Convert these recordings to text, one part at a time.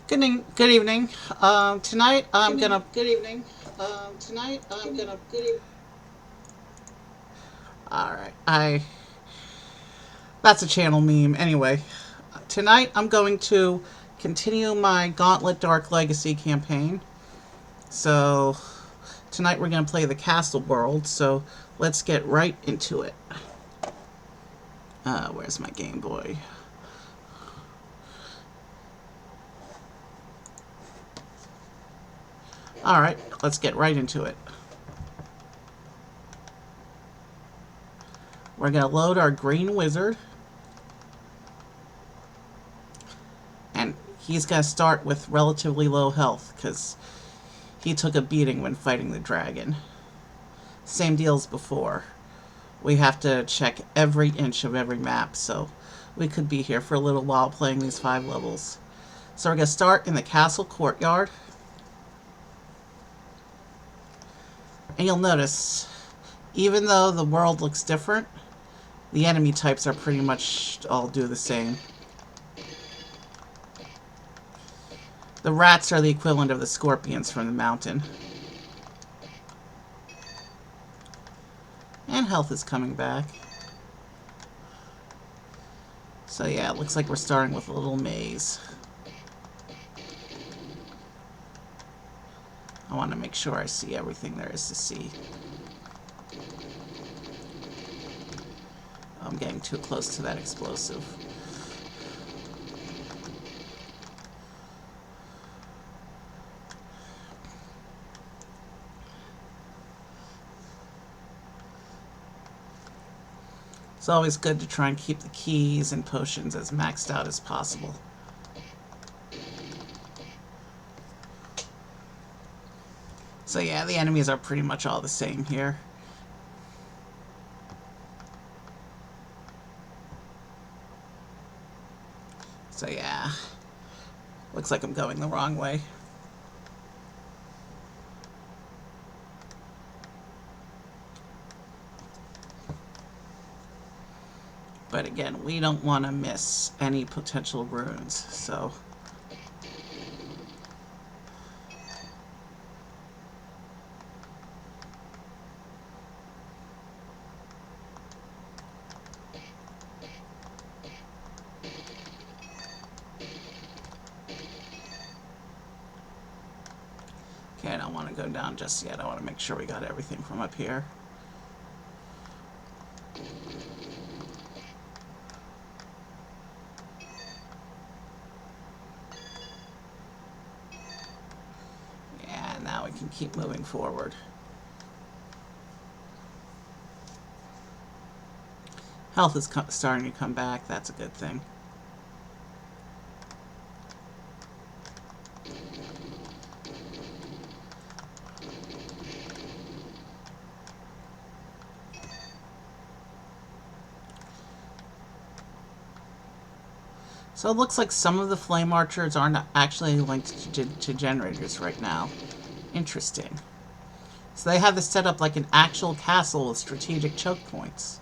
Good evening. Tonight I'm gonna. Good evening. Tonight I'm gonna. Good evening. All right, I. That's a channel meme. Anyway, tonight I'm going to continue my Gauntlet Dark Legacy campaign. So tonight we're gonna play the Castle World. So let's get right into it. Where's my Game Boy? All right, let's get right into it. We're gonna load our Green Wizard, and he's gonna start with relatively low health because he took a beating when fighting the dragon. Same deal as before. We have to check every inch of every map, so we could be here for a little while playing these 5 levels. So we're going to start in the castle courtyard. And you'll notice, even though the world looks different, the enemy types are pretty much all do the same. The rats are the equivalent of the scorpions from the mountain. And health is coming back. So yeah, it looks like we're starting with a little maze. I want to make sure I see everything there is to see. I'm getting too close to that explosive. It's always good to try and keep the keys and potions as maxed out as possible. So yeah, the enemies are pretty much all the same here. So yeah, looks like I'm going the wrong way. But again, we don't want to miss any potential runes, so... Okay, I don't want to go down just yet. I want to make sure we got everything from up here. Yeah, now we can keep moving forward. Health is starting to come back. That's a good thing. So it looks like some of the flame archers aren't actually linked to generators right now. Interesting. So they have this set up like an actual castle with strategic choke points.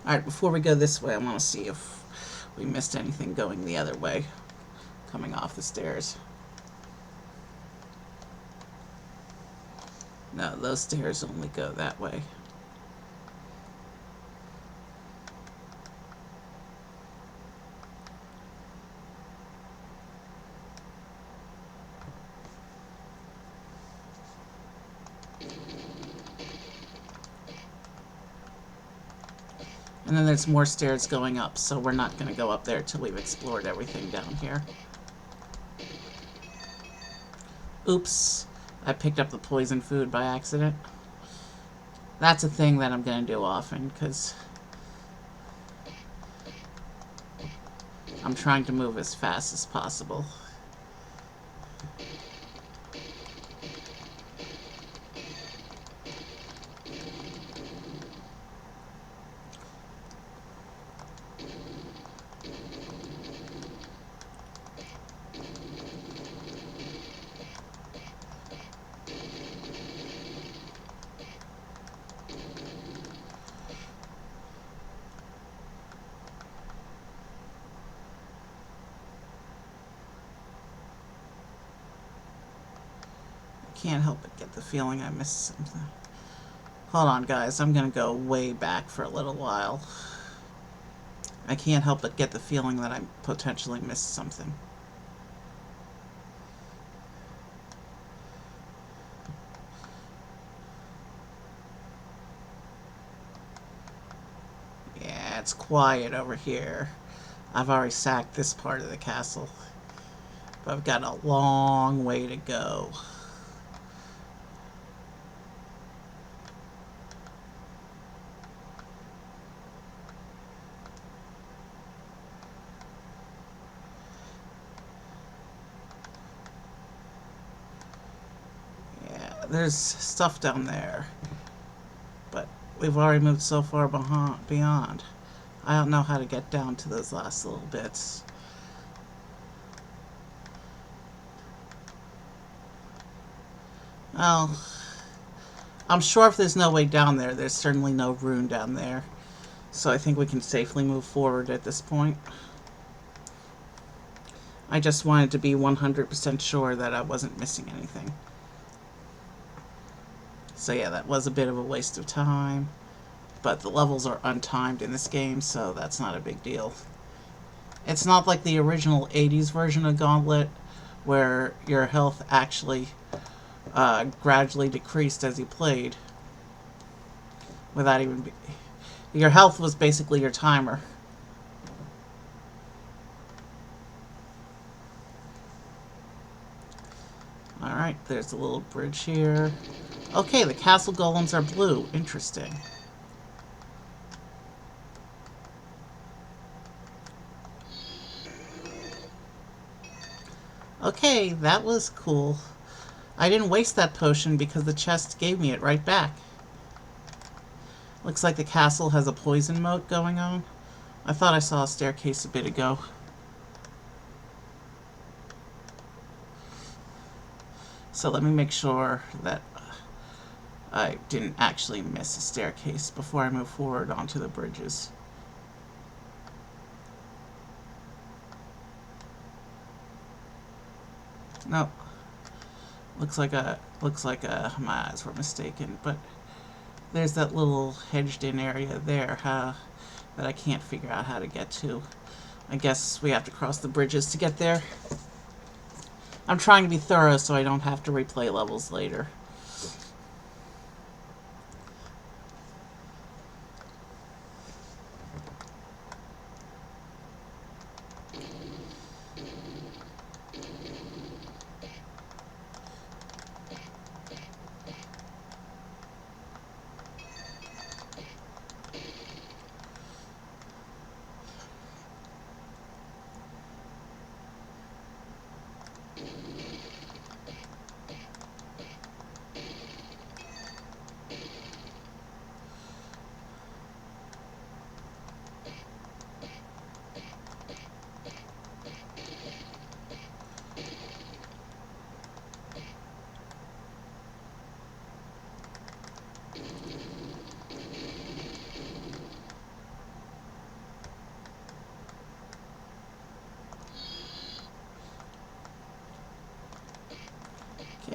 Alright, before we go this way, I want to see if we missed anything going the other way. Coming off the stairs. No, those stairs only go that way. And then there's more stairs going up, so we're not going to go up there till we've explored everything down here. Oops, I picked up the poison food by accident. That's a thing that I'm going to do often, because I'm trying to move as fast as possible. can't help but get the feeling I missed something. Hold on, guys. I'm going to go way back for a little while. I can't help but get the feeling that I potentially missed something. Yeah, it's quiet over here. I've already sacked this part of the castle. But I've got a long way to go. Yeah, there's stuff down there. But we've already moved so far beyond. I don't know how to get down to those last little bits. Well, I'm sure if there's no way down there, there's certainly no rune down there. So I think we can safely move forward at this point. I just wanted to be 100% sure that I wasn't missing anything. So yeah, that was a bit of a waste of time. But the levels are untimed in this game, so that's not a big deal. It's not like the original 80s version of Gauntlet, where your health actually gradually decreased as you played. Without even... Your health was basically your timer. Alright, there's a little bridge here. Okay, the castle golems are blue. Interesting. Okay, that was cool. I didn't waste that potion because the chest gave me it right back. Looks like the castle has a poison moat going on. I thought I saw a staircase a bit ago. So let me make sure that I didn't actually miss a staircase before I move forward onto the bridges. Nope. Looks like my eyes were mistaken, but there's that little hedged-in area there that I can't figure out how to get to. I guess we have to cross the bridges to get there. I'm trying to be thorough so I don't have to replay levels later.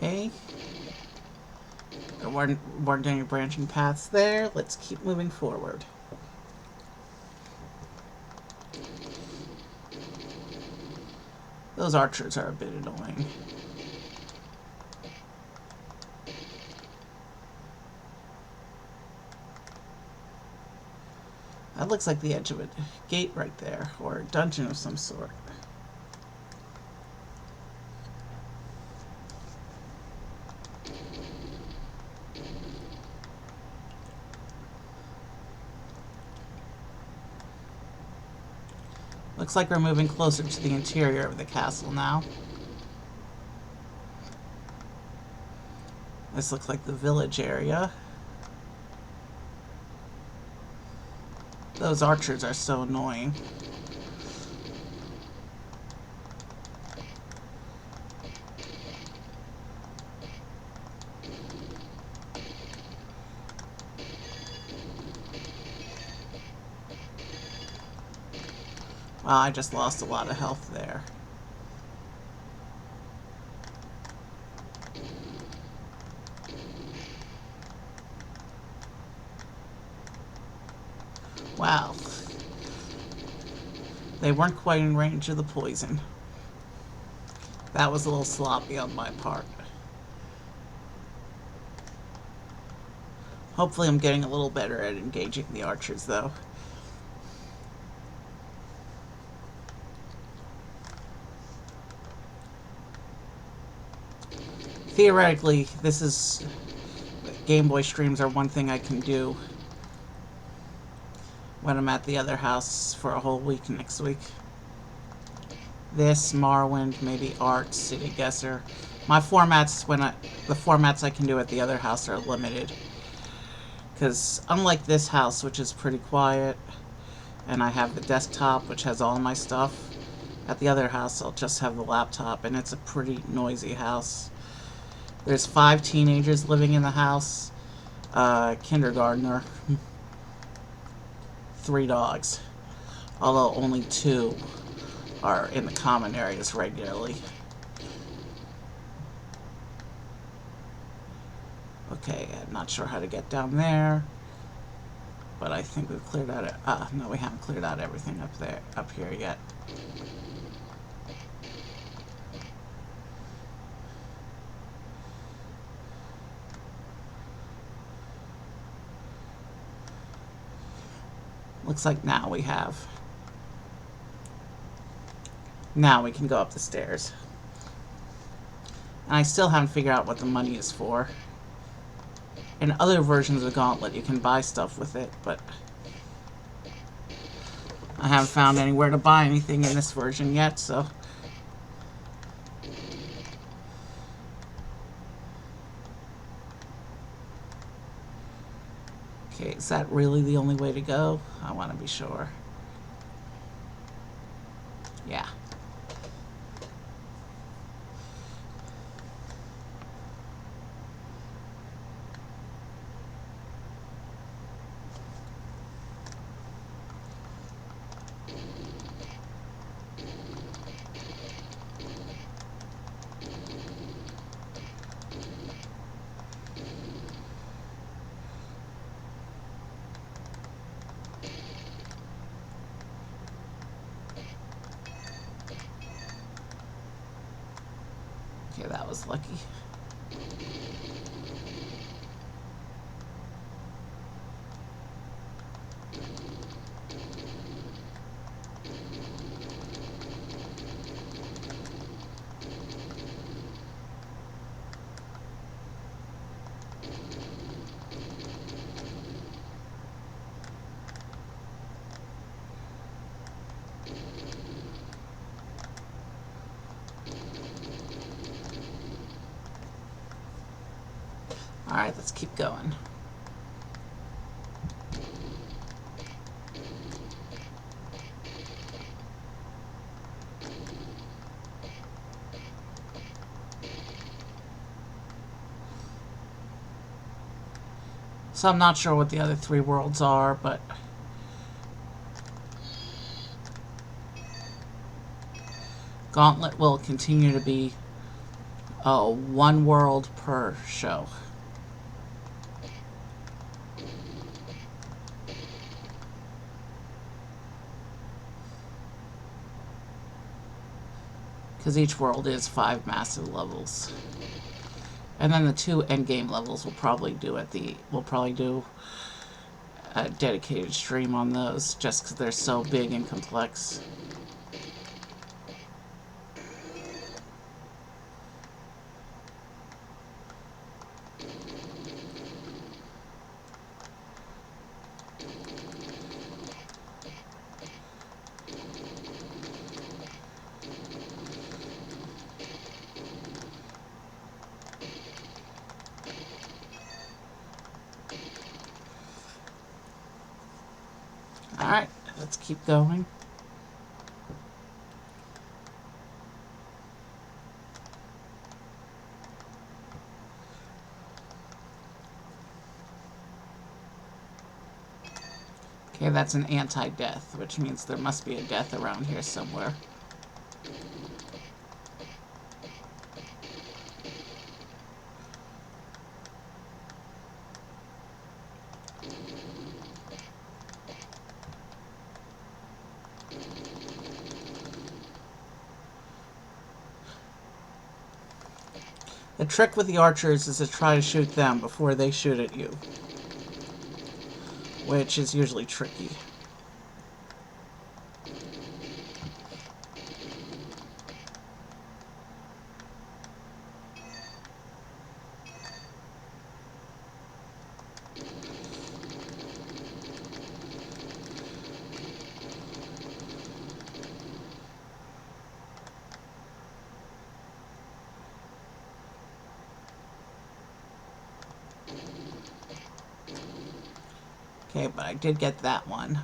Okay. There weren't any branching paths there. Let's keep moving forward. Those archers are a bit annoying. That looks like the edge of a gate right there, or a dungeon of some sort. Looks like we're moving closer to the interior of the castle now. This looks like the village area. Those archers are so annoying. Wow, I just lost a lot of health there. Wow. They weren't quite in range of the poison. That was a little sloppy on my part. Hopefully I'm getting a little better at engaging the archers, though. Theoretically, this is... Game Boy streams are one thing I can do when I'm at the other house for a whole week next week. This, Morrowind, maybe Art, City Guesser. My formats, the formats I can do at the other house are limited. Because unlike this house, which is pretty quiet, and I have the desktop, which has all my stuff, at the other house I'll just have the laptop, and it's a pretty noisy house. There's 5 teenagers living in the house, kindergartner, 3 dogs, although only 2 are in the common areas regularly. Okay, I'm not sure how to get down there, but I think we've cleared out it. No, we haven't cleared out everything up here yet. Looks like now we have. Now we can go up the stairs. And I still haven't figured out what the money is for. In other versions of Gauntlet, you can buy stuff with it, but I haven't found anywhere to buy anything in this version yet, so... Okay, is that really the only way to go? I want to be sure. Yeah. Okay, that was lucky. Alright, let's keep going. So I'm not sure what the other 3 worlds are, but... Gauntlet will continue to be 1 world per show. Because each world is 5 massive levels. And then the 2 endgame levels we'll probably do a dedicated stream on those, just because they're so big and complex. Alright, let's keep going. Okay, that's an anti-death, which means there must be a death around here somewhere. The trick with the archers is to try to shoot them before they shoot at you, which is usually tricky. Okay, but I did get that one.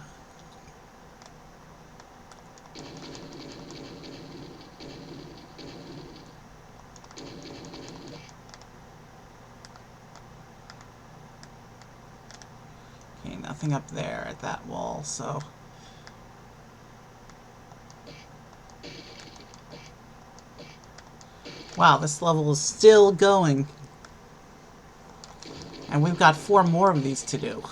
Okay, nothing up there at that wall, so... Wow, this level is still going. And we've got 4 more of these to do.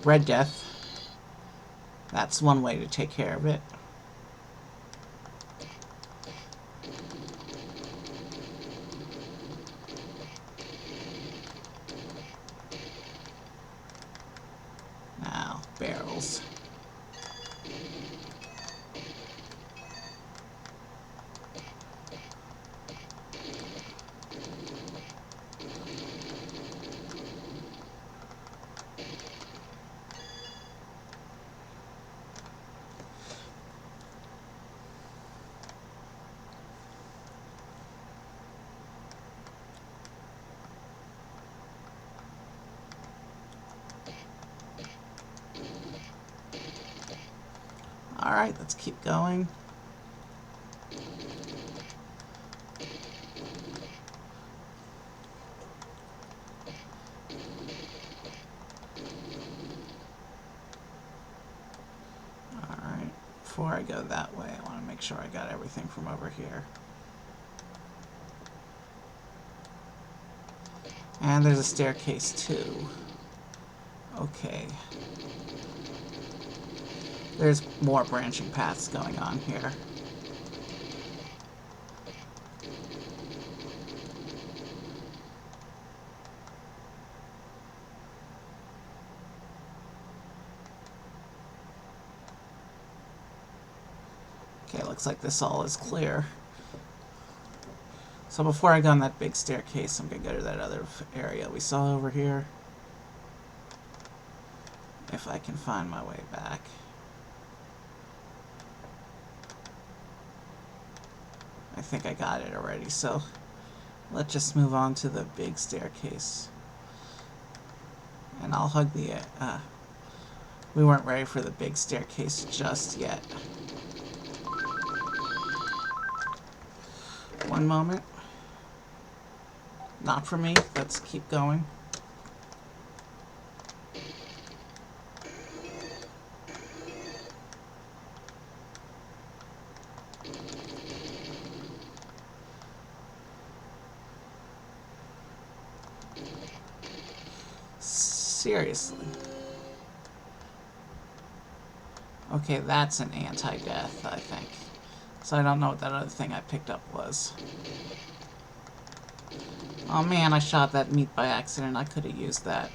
Red Death. That's one way to take care of it. Now, barrels. Alright, let's keep going. Alright, before I go that way, I want to make sure I got everything from over here. And there's a staircase too. Okay. There's more branching paths going on here. Okay, looks like this all is clear. So before I go on that big staircase, I'm going to go to that other area we saw over here. If I can find my way back. I think I got it already, so let's just move on to the big staircase. And I'll hug the... we weren't ready for the big staircase just yet. One moment. Not for me. Let's keep going. Seriously. Okay, that's an anti-death, I think. So I don't know what that other thing I picked up was. Oh man, I shot that meat by accident. I could have used that.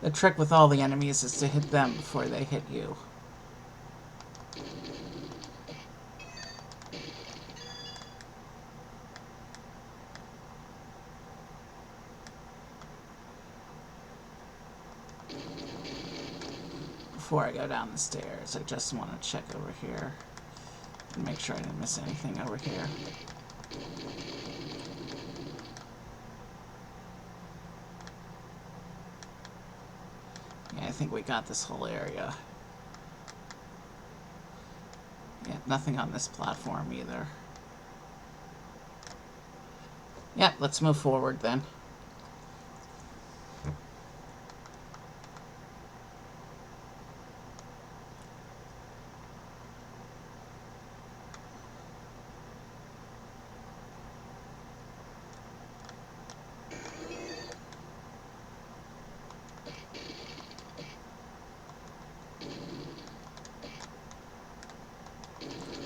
The trick with all the enemies is to hit them before they hit you. Before I go down the stairs, I just want to check over here and make sure I didn't miss anything over here. Yeah, I think we got this whole area. Yeah, nothing on this platform either. Yeah, let's move forward then.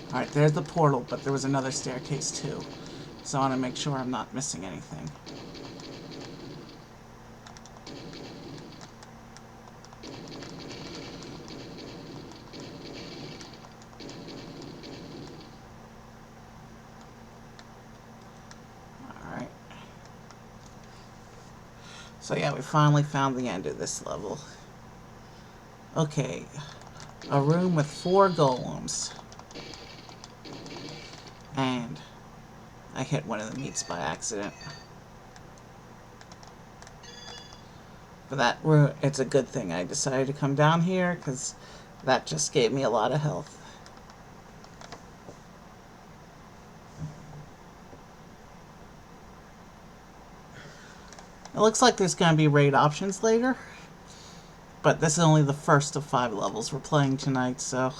Alright, there's the portal, but there was another staircase too. So I want to make sure I'm not missing anything. Alright. So yeah, we finally found the end of this level. Okay. A room with 4 golems. And I hit one of the meats by accident. For that room, it's a good thing I decided to come down here, because that just gave me a lot of health. It looks like there's going to be raid options later. But this is only the first of 5 levels we're playing tonight, so...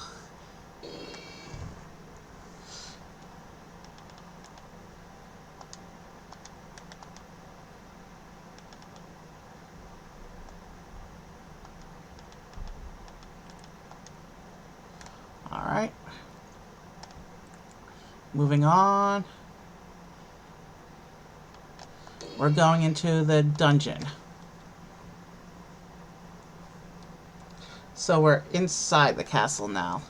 Alright. Moving on. We're going into the dungeon. So we're inside the castle now.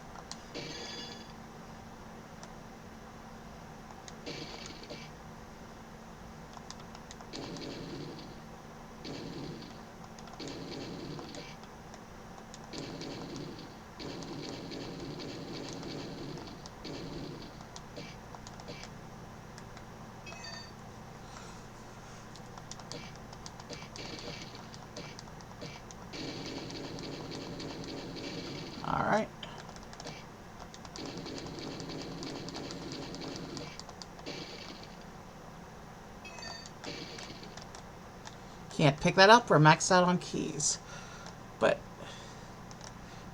Alright. Can't pick that up. We're maxed out on keys. But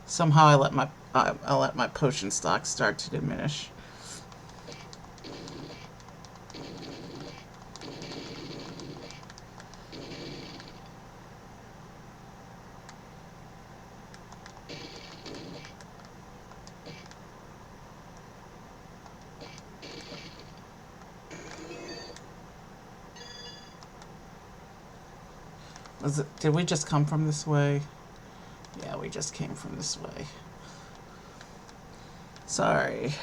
somehow I let my potion stock start to diminish. Did we just come from this way? Yeah, we just came from this way. Sorry.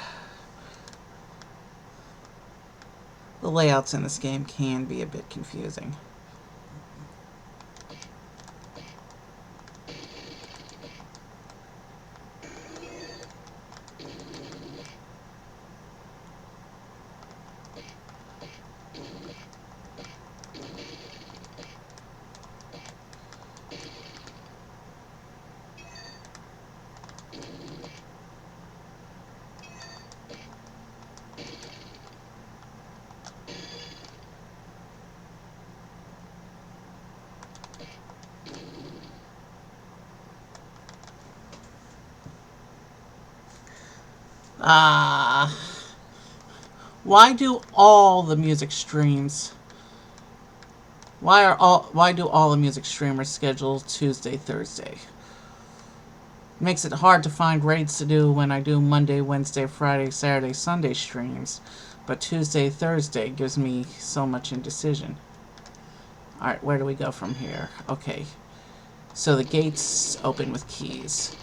The layouts in this game can be a bit confusing. Why do all the music streams... Why do all the music streamers schedule Tuesday, Thursday? It makes it hard to find raids to do when I do Monday, Wednesday, Friday, Saturday, Sunday streams. But Tuesday, Thursday gives me so much indecision. Alright, where do we go from here? Okay. So the gates open with keys.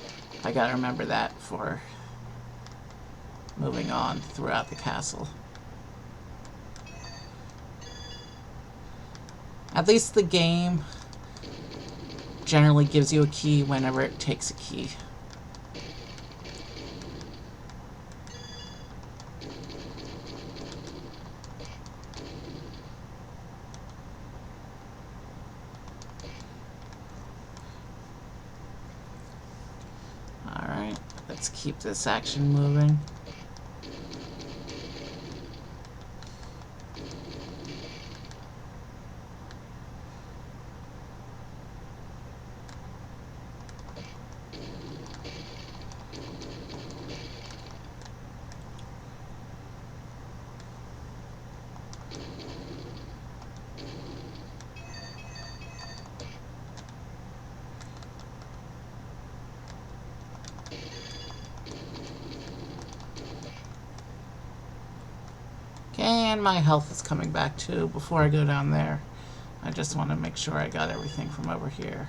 I gotta remember that for moving on throughout the castle. At least the game generally gives you a key whenever it takes a key. Alright, let's keep this action moving. Okay, and my health is coming back too before I go down there. I just want to make sure I got everything from over here.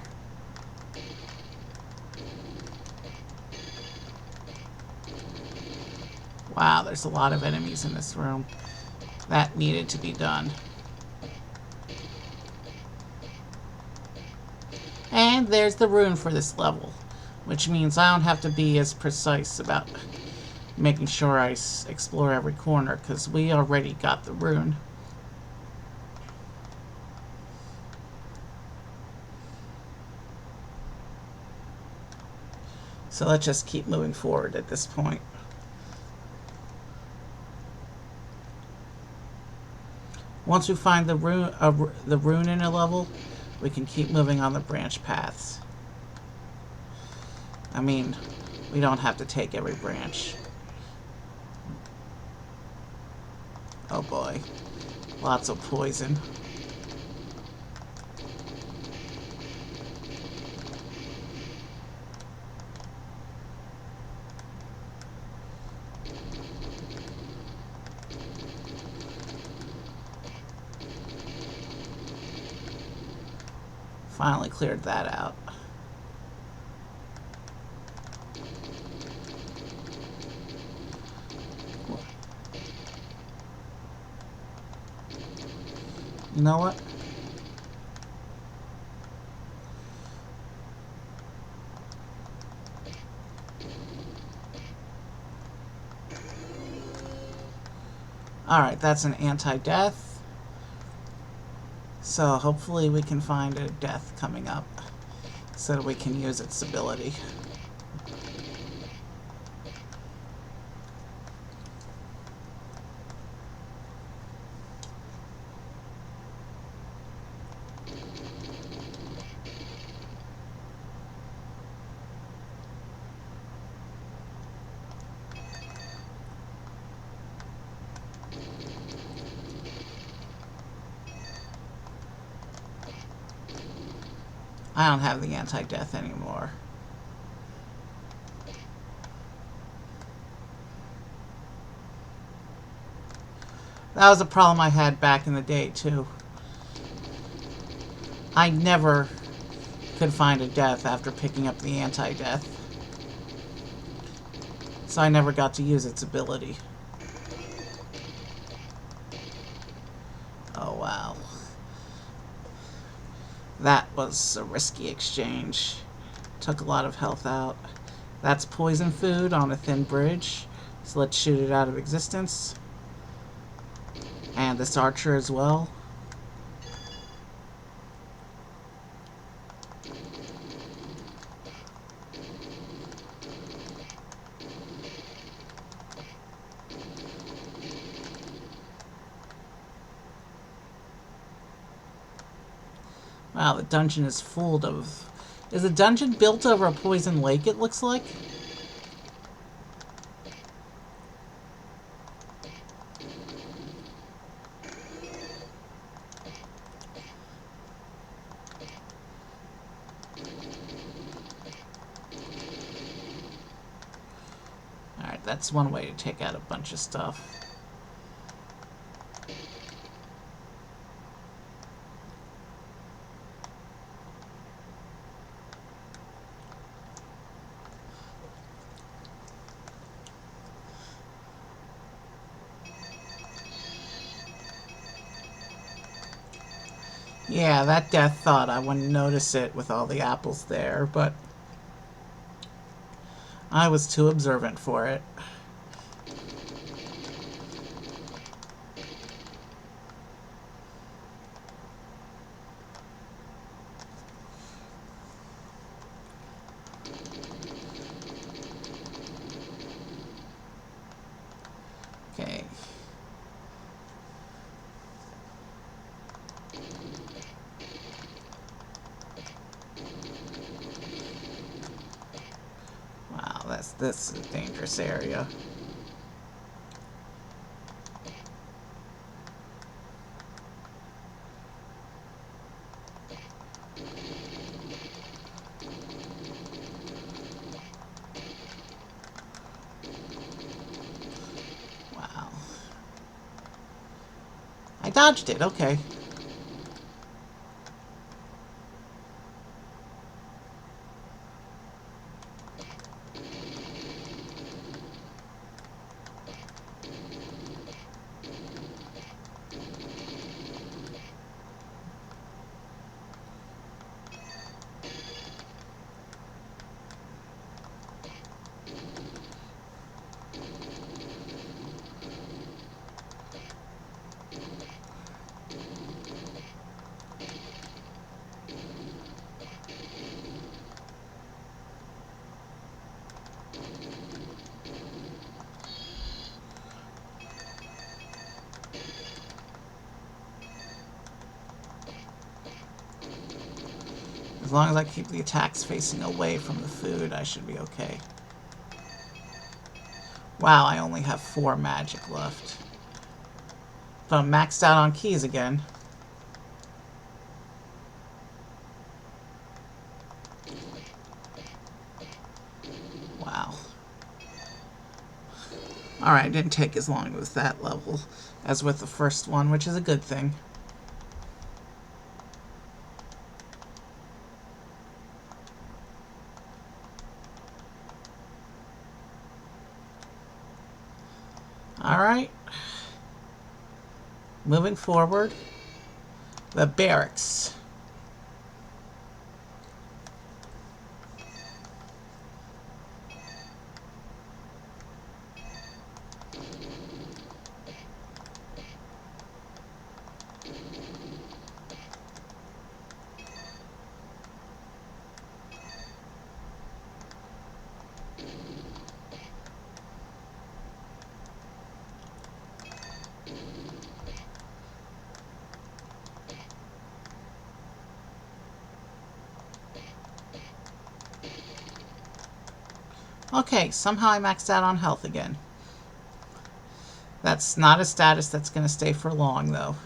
Wow, there's a lot of enemies in this room. That needed to be done. And there's the rune for this level, which means I don't have to be as precise about making sure I explore every corner, because we already got the rune. So let's just keep moving forward at this point. Once we find the rune in a level, we can keep moving on the branch paths. I mean, we don't have to take every branch. Oh boy. Lots of poison. Finally cleared that out. You know what? Alright, that's an anti-death. So hopefully we can find a death coming up so that we can use its ability. I don't have the anti-death anymore. That was a problem I had back in the day, too. I never could find a death after picking up the anti-death. So I never got to use its ability. Oh, wow. That was a risky exchange. Took a lot of health out. That's poison food on a thin bridge. So let's shoot it out of existence. And this archer as well. Wow, the dungeon is full of... Is the dungeon built over a poison lake, it looks like? Alright, that's one way to take out a bunch of stuff. Yeah, that death thought I wouldn't notice it with all the apples there, but I was too observant for it. Okay. Wow, this is a dangerous area. Wow. dodged it. Okay. As long as I keep the attacks facing away from the food, I should be okay. Wow, I only have 4 magic left. But I'm maxed out on keys again. Wow. Alright, it didn't take as long with that level as with the first one, which is a good thing. Alright. Moving forward. The barracks. Okay, somehow I maxed out on health again. That's not a status that's going to stay for long, though.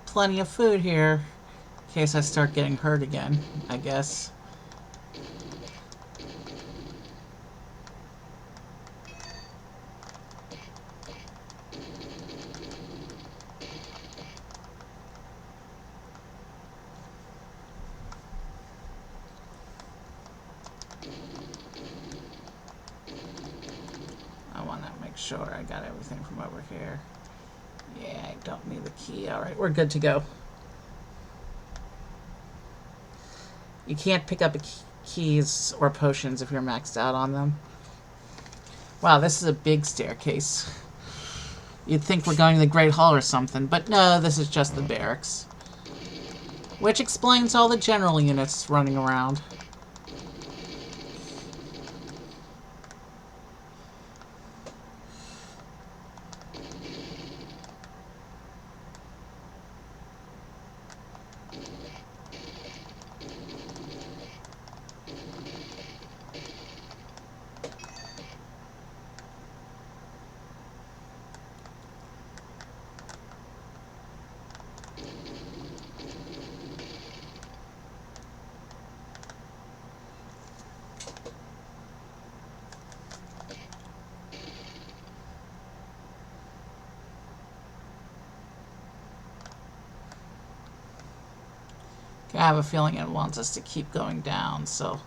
Plenty of food here. In case I start getting hurt again, I guess. I want to make sure I got everything from over here. Yeah, I don't need the key. Alright, we're good to go. You can't pick up keys or potions if you're maxed out on them. Wow, this is a big staircase. You'd think we're going to the Great Hall or something, but no, this is just the barracks. Which explains all the general units running around. I have a feeling it wants us to keep going down, so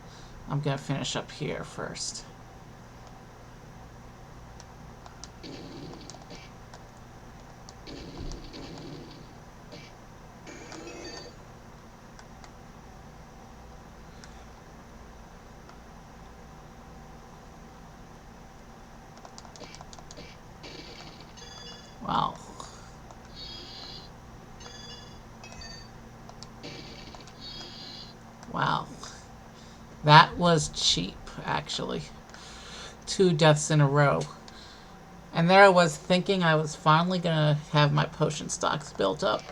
I'm going to finish up here first. Wow. That was cheap, actually. 2 deaths in a row. And there I was thinking I was finally going to have my potion stocks built up.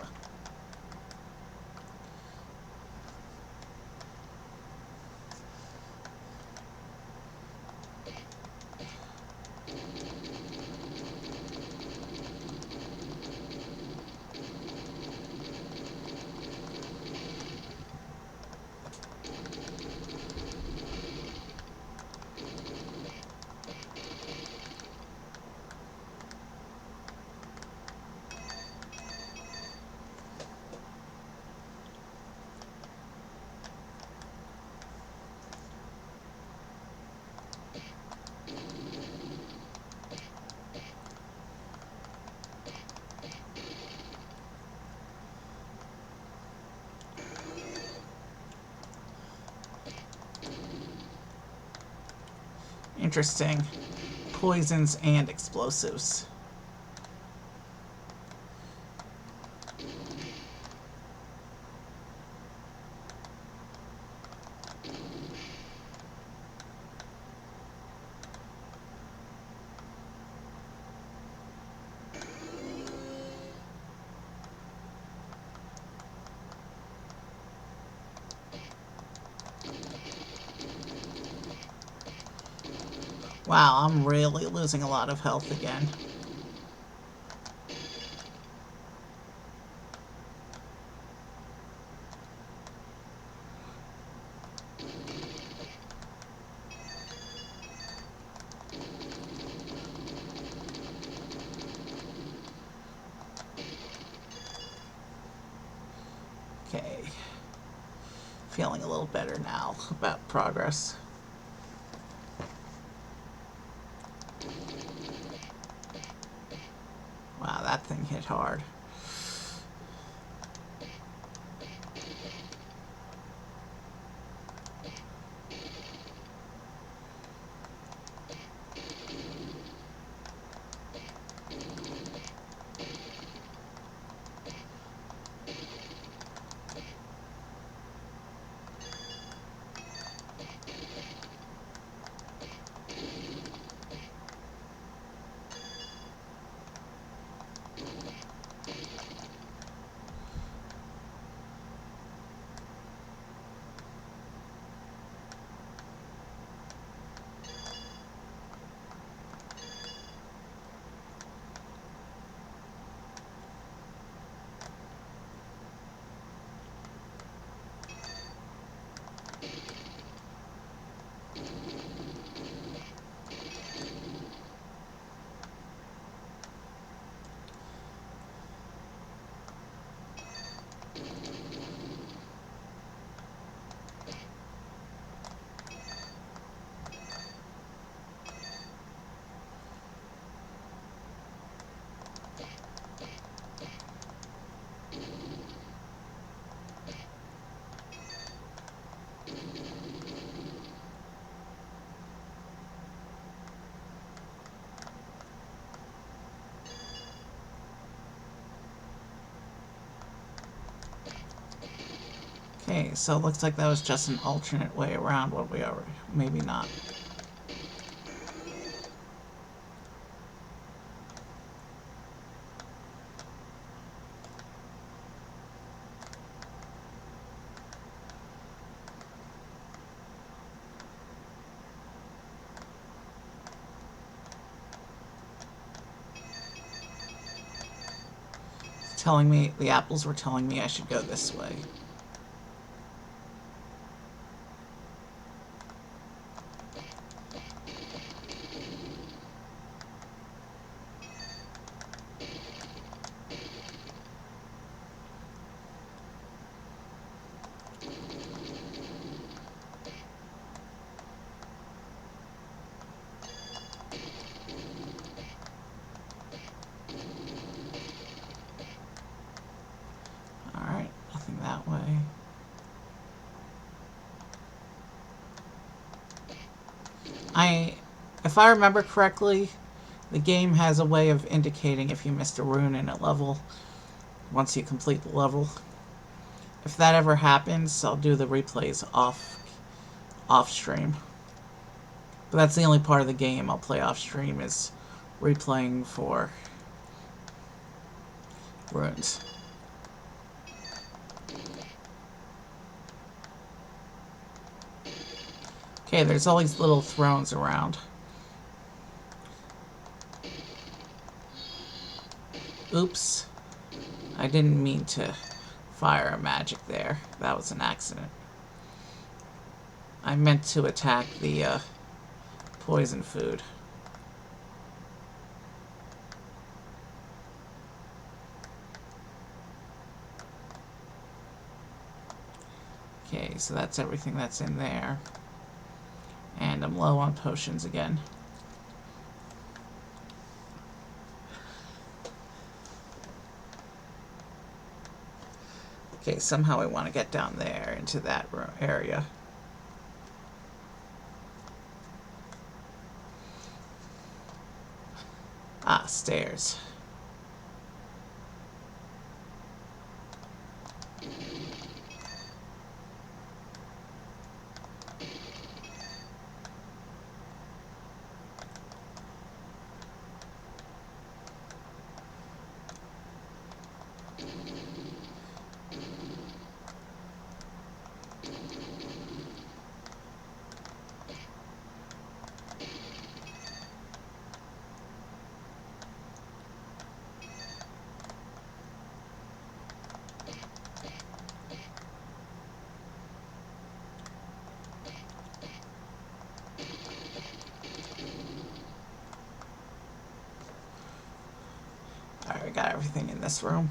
Interesting. Poisons and explosives. Wow, I'm really losing a lot of health again. Okay. Feeling a little better now about progress. Wow, that thing hit hard. Okay, so it looks like that was just an alternate way around what we already... Maybe not. It's telling me... The apples were telling me I should go this way. Alright, nothing that way. If I remember correctly, the game has a way of indicating if you missed a rune in a level once you complete the level. If that ever happens, I'll do the replays off stream. But that's the only part of the game I'll play off stream is replaying for runes. Okay, there's all these little thrones around. Oops. I didn't mean to fire a magic there. That was an accident. I meant to attack the poison food. Okay, so that's everything that's in there. And I'm low on potions again. Okay, somehow I want to get down there into that area. Ah, stairs. Alright, we got everything in this room.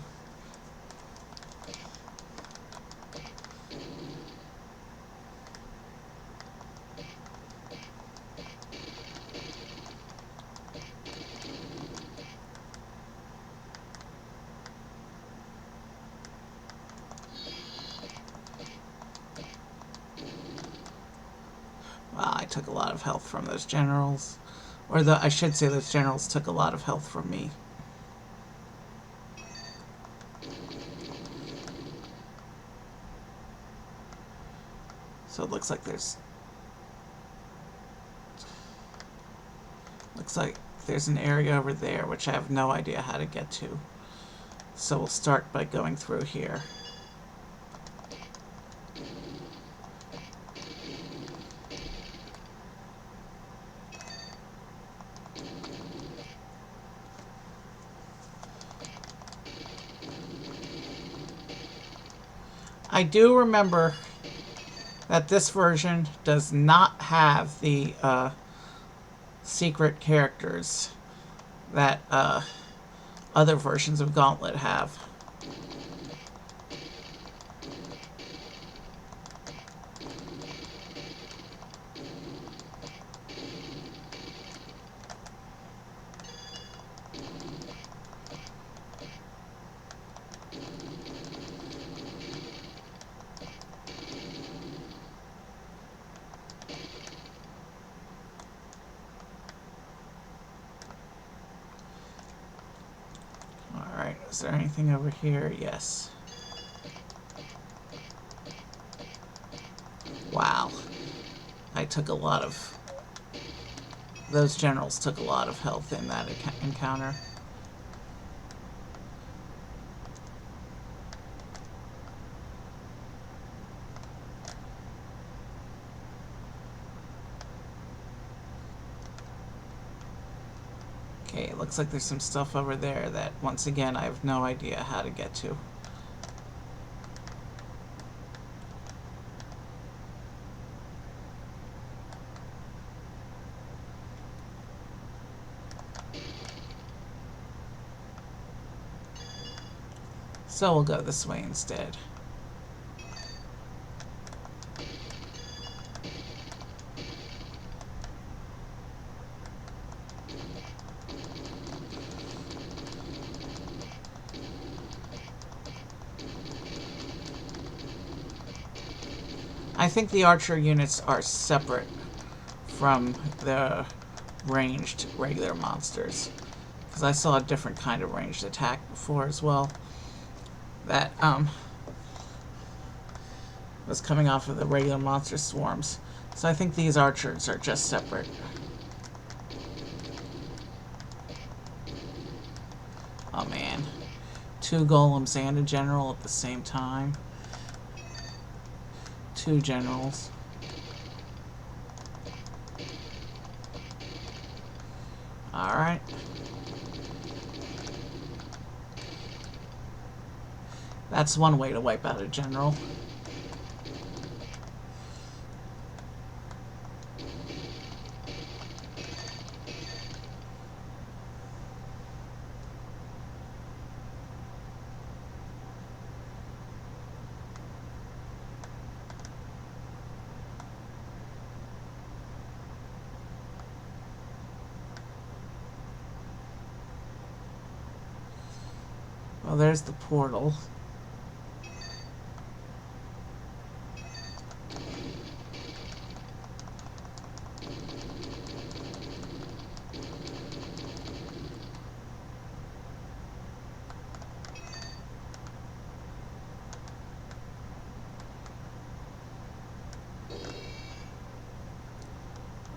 Wow, I took a lot of health from those generals. Or I should say those generals took a lot of health from me. So it looks like there's an area over there which I have no idea how to get to. So we'll start by going through here. I do remember that this version does not have the secret characters that other versions of Gauntlet have. Alright, is there anything over here? Yes. Wow. I took a lot of... Those generals took a lot of health in that encounter. Okay, it looks like there's some stuff over there that, once again, I have no idea how to get to. So we'll go this way instead. I think the archer units are separate from the ranged regular monsters, because I saw a different kind of ranged attack before as well that was coming off of the regular monster swarms. So I think these archers are just separate. Oh man. 2 golems and a general at the same time. 2 generals. Alright. That's one way to wipe out a general. Well, there's the portal.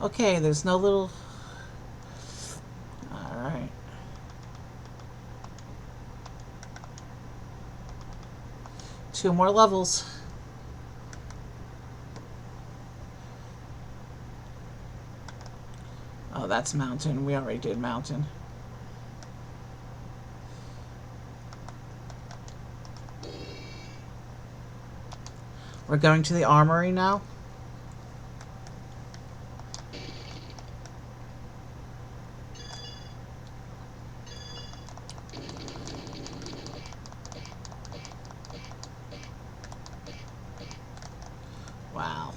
Okay, there's no little... Alright. Two more levels. Oh, that's mountain. We already did mountain. We're going to the armory now. Wow.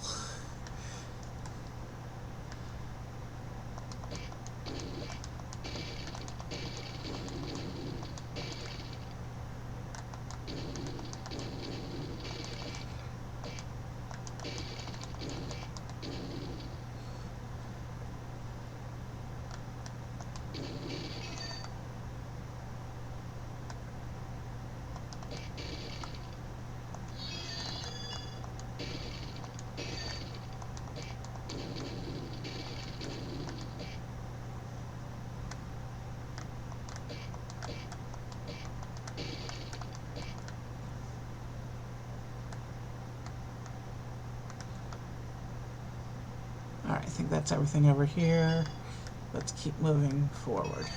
Alright, I think that's everything over here. Let's keep moving forward.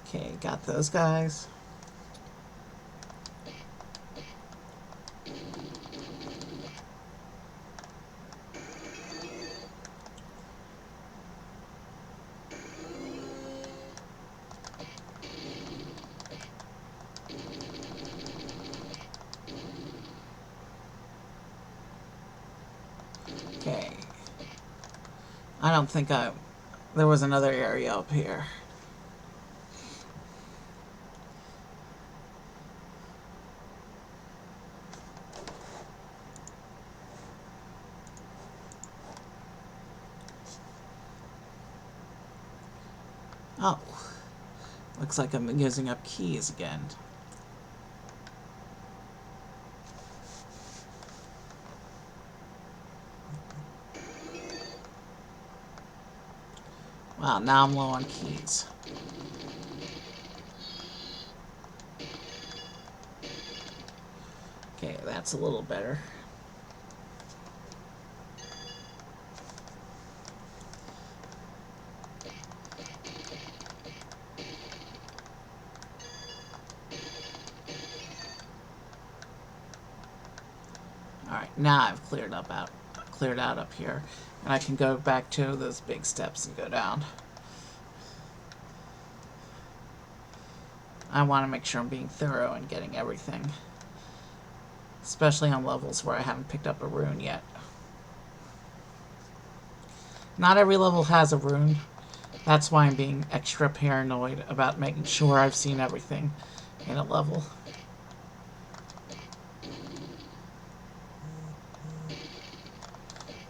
Okay, got those guys. Okay. I don't think there was another area up here. Oh. Looks like I'm using up keys again. Wow, now I'm low on keys. Okay, that's a little better. Alright, now I've cleared out up here. And I can go back to those big steps and go down. I want to make sure I'm being thorough and getting everything. Especially on levels where I haven't picked up a rune yet. Not every level has a rune. That's why I'm being extra paranoid about making sure I've seen everything in a level.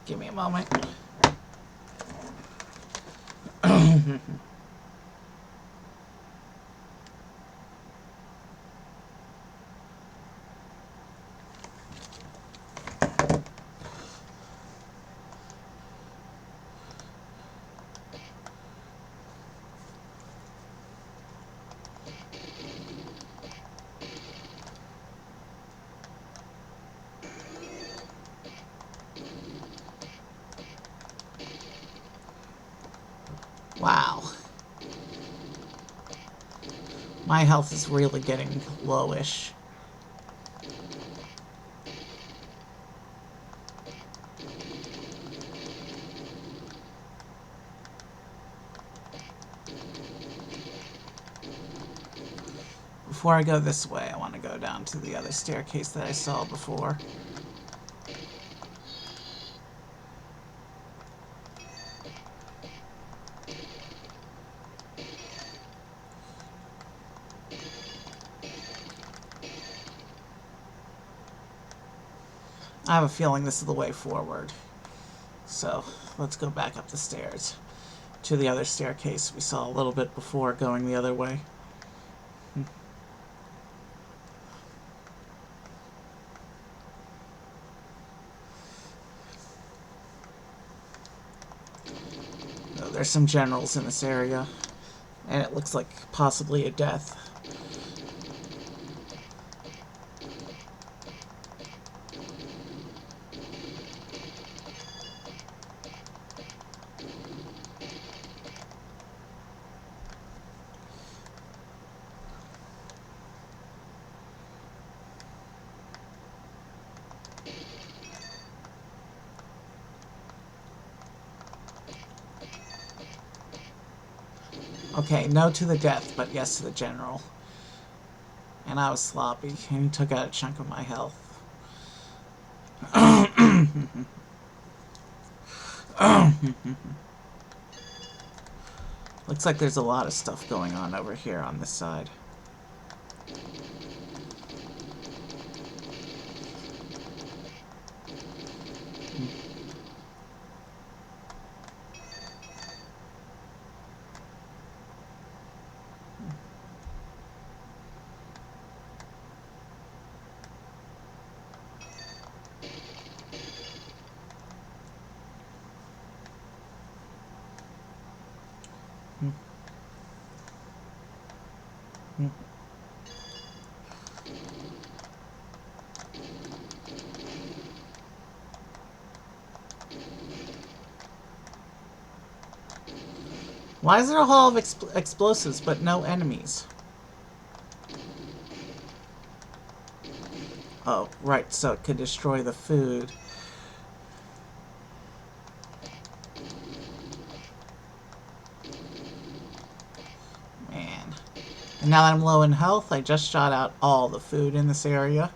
Give me a moment. Wow. My health is really getting lowish. Before I go this way, I want to go down to the other staircase that I saw before. I have a feeling this is the way forward. So, let's go back up the stairs to the other staircase we saw a little bit before going the other way. Oh, there's some generals in this area, and it looks like possibly a death. Okay, no to the death, but yes to the general. And I was sloppy, and he took out a chunk of my health. Looks like there's a lot of stuff going on over here on this side. Why is there a hall of explosives but no enemies? Oh, right, so it could destroy the food. Man. And now that I'm low in health, I just shot out all the food in this area.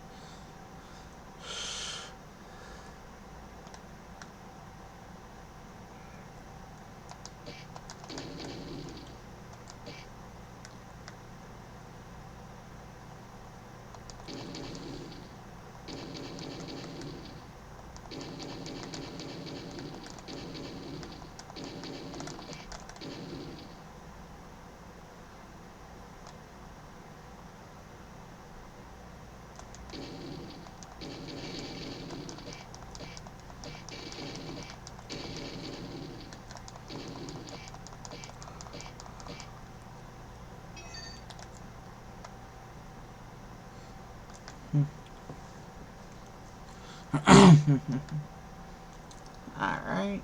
Alright.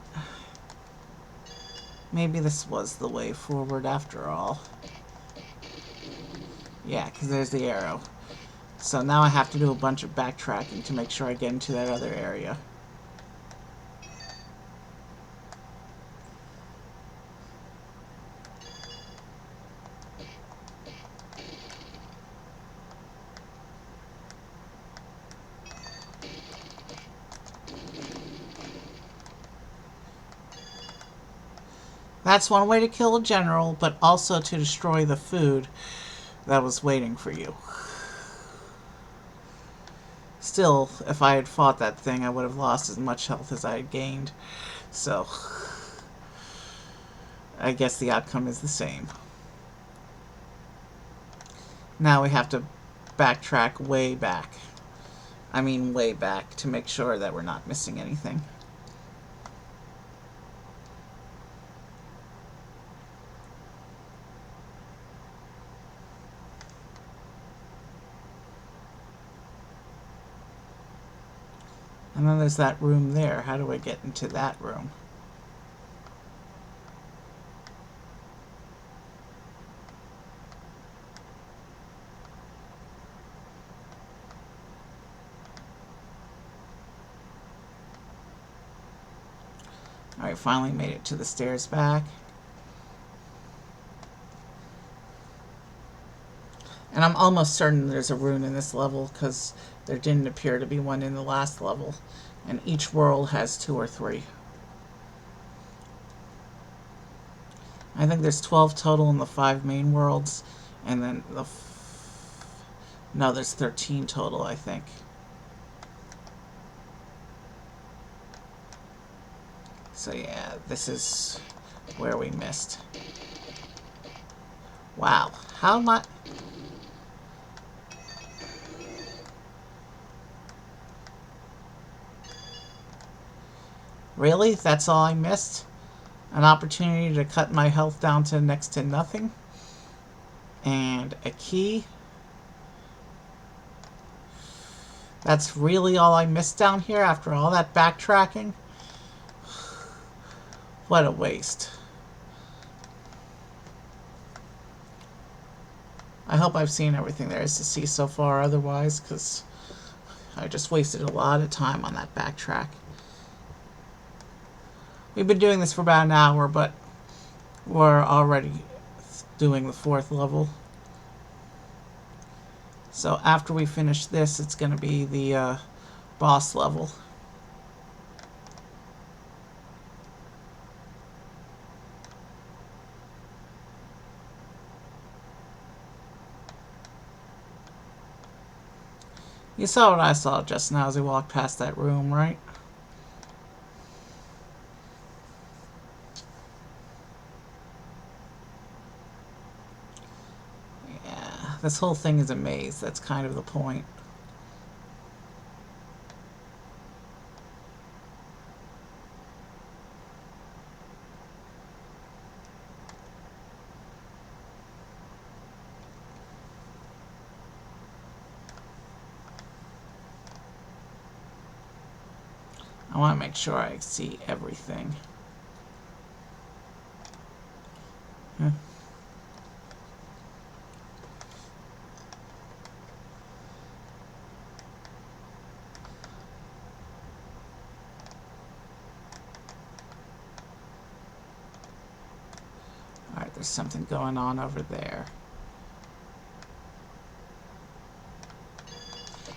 Maybe this was the way forward after all. Yeah, because there's the arrow. So now I have to do a bunch of backtracking to make sure I get into that other area. That's one way to kill a general, but also to destroy the food that was waiting for you. Still, if I had fought that thing, I would have lost as much health as I had gained. So, I guess the outcome is the same. Now we have to backtrack way back. I mean way back, to make sure that we're not missing anything. And then there's that room there. How do I get into that room? Alright, finally made it to the stairs back. And I'm almost certain there's a rune in this level, because there didn't appear to be one in the last level. And each world has 2 or 3. I think there's 12 total in the 5 main worlds, and then no, there's 13 total, I think. So yeah, this is where we missed. Wow, how much? Really? That's all I missed? An opportunity to cut my health down to next to nothing? And a key? That's really all I missed down here after all that backtracking? What a waste. I hope I've seen everything there is to see so far otherwise, because I just wasted a lot of time on that backtrack. We've been doing this for about an hour, but we're already doing the 4th level. So after we finish this, it's going to be the boss level. You saw what I saw just now as we walked past that room, right? Yeah, this whole thing is a maze. That's kind of the point. I want to make sure I see everything. Huh. Alright, there's something going on over there.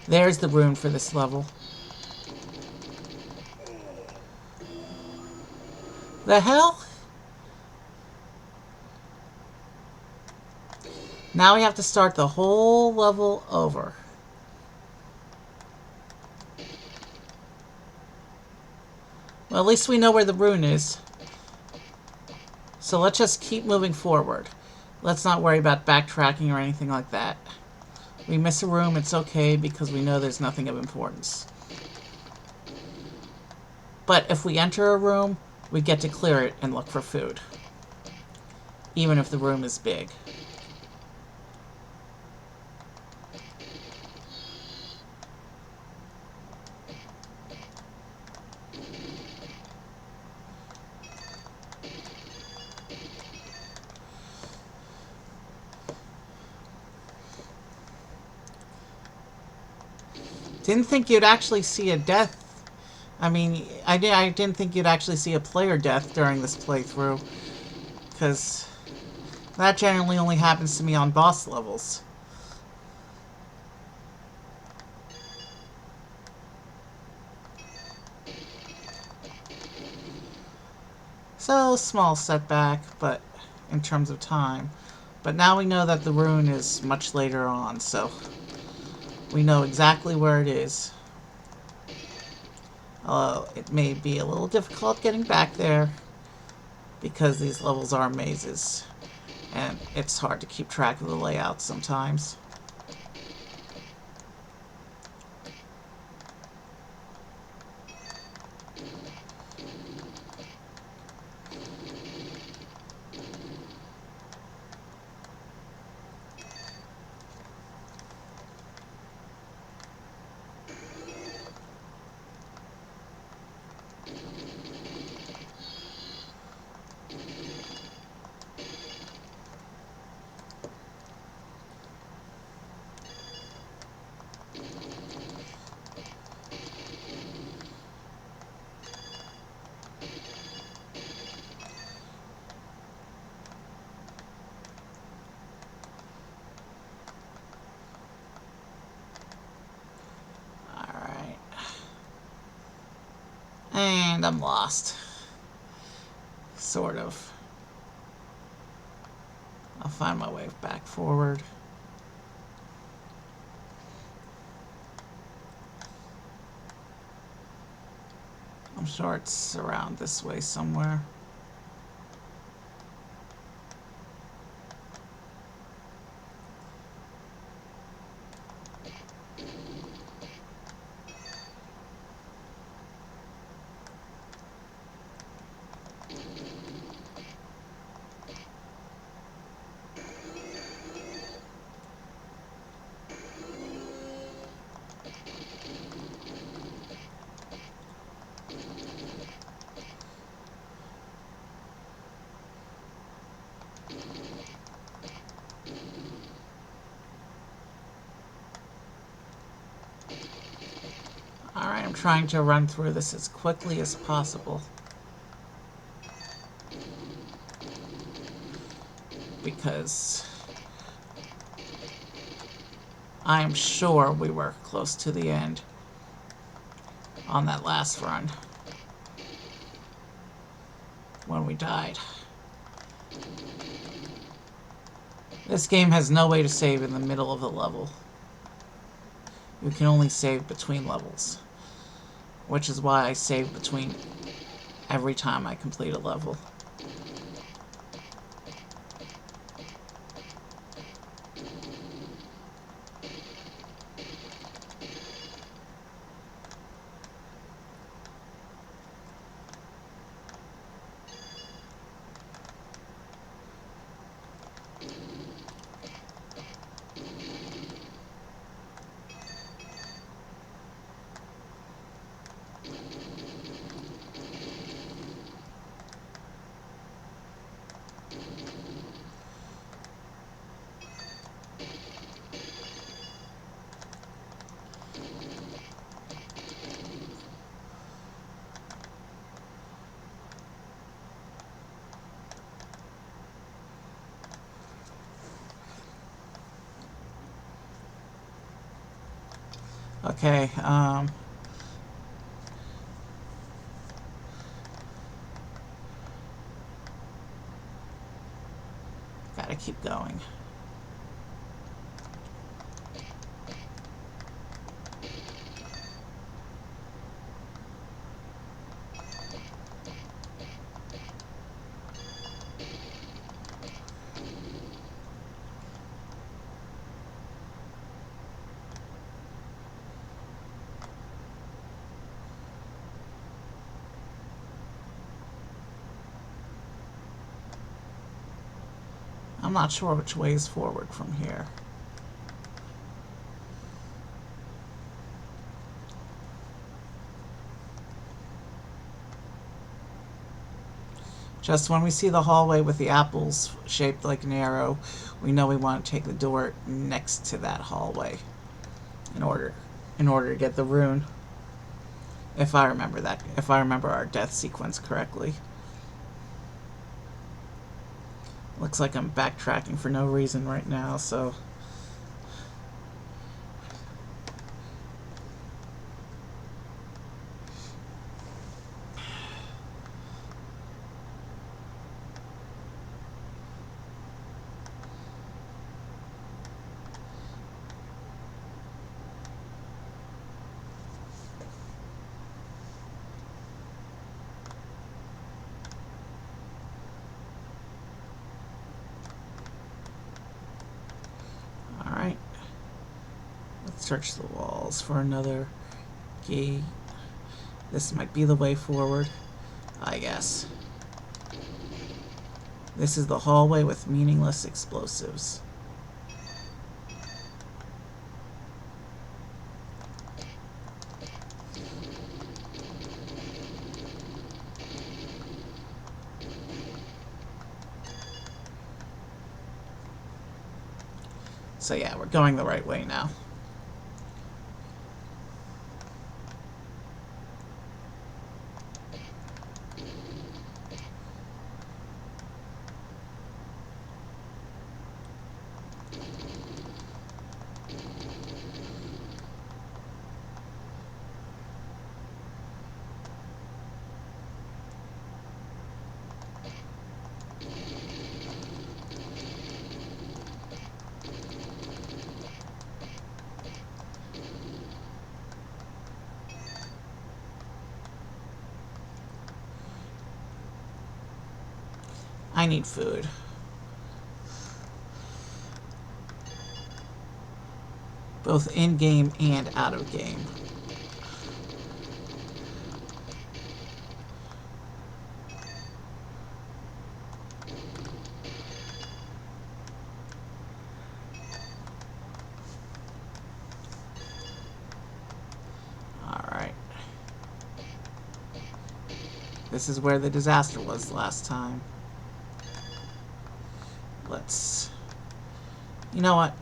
There's the rune for this level. The hell? Now we have to start the whole level over. Well, at least we know where the rune is. So let's just keep moving forward. Let's not worry about backtracking or anything like that. We miss a room, it's okay, because we know there's nothing of importance. But if we enter a room, we get to clear it and look for food. Even if the room is big. Didn't think you'd actually see a death. I mean, I didn't think you'd actually see a player death during this playthrough. Because that generally only happens to me on boss levels. So small setback, but in terms of time. But now we know that the rune is much later on, so we know exactly where it is. It may be a little difficult getting back there because these levels are mazes, and it's hard to keep track of the layout sometimes. And I'm lost. Sort of. I'll find my way back forward. I'm sure it's around this way somewhere. Alright, I'm trying to run through this as quickly as possible, because I am sure we were close to the end on that last run when we died. This game has no way to save in the middle of the level. You can only save between levels, which is why I save between every time I complete a level. Okay, gotta keep going. I'm not sure which way is forward from here. Just when we see the hallway with the apples shaped like an arrow, we know we want to take the door next to that hallway in order to get the rune. If I remember our death sequence correctly. Looks like I'm backtracking for no reason right now, so Search the walls for another gate. This might be the way forward, I guess. This is the hallway with meaningless explosives. So yeah, we're going the right way now. I need food. Both in-game and out-of-game. Alright. This is where the disaster was last time. Let's... You know what?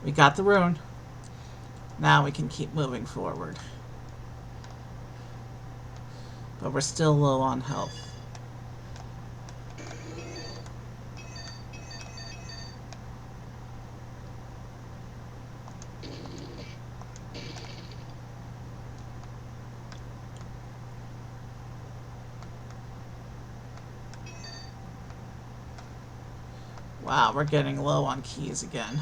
We got the rune. Now we can keep moving forward. But we're still low on health. Wow, we're getting low on keys again.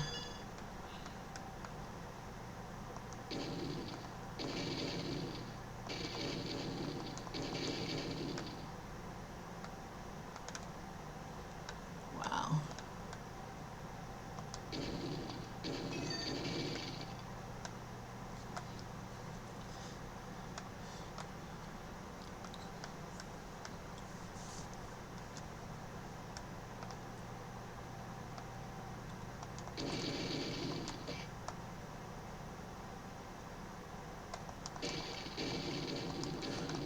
Wow.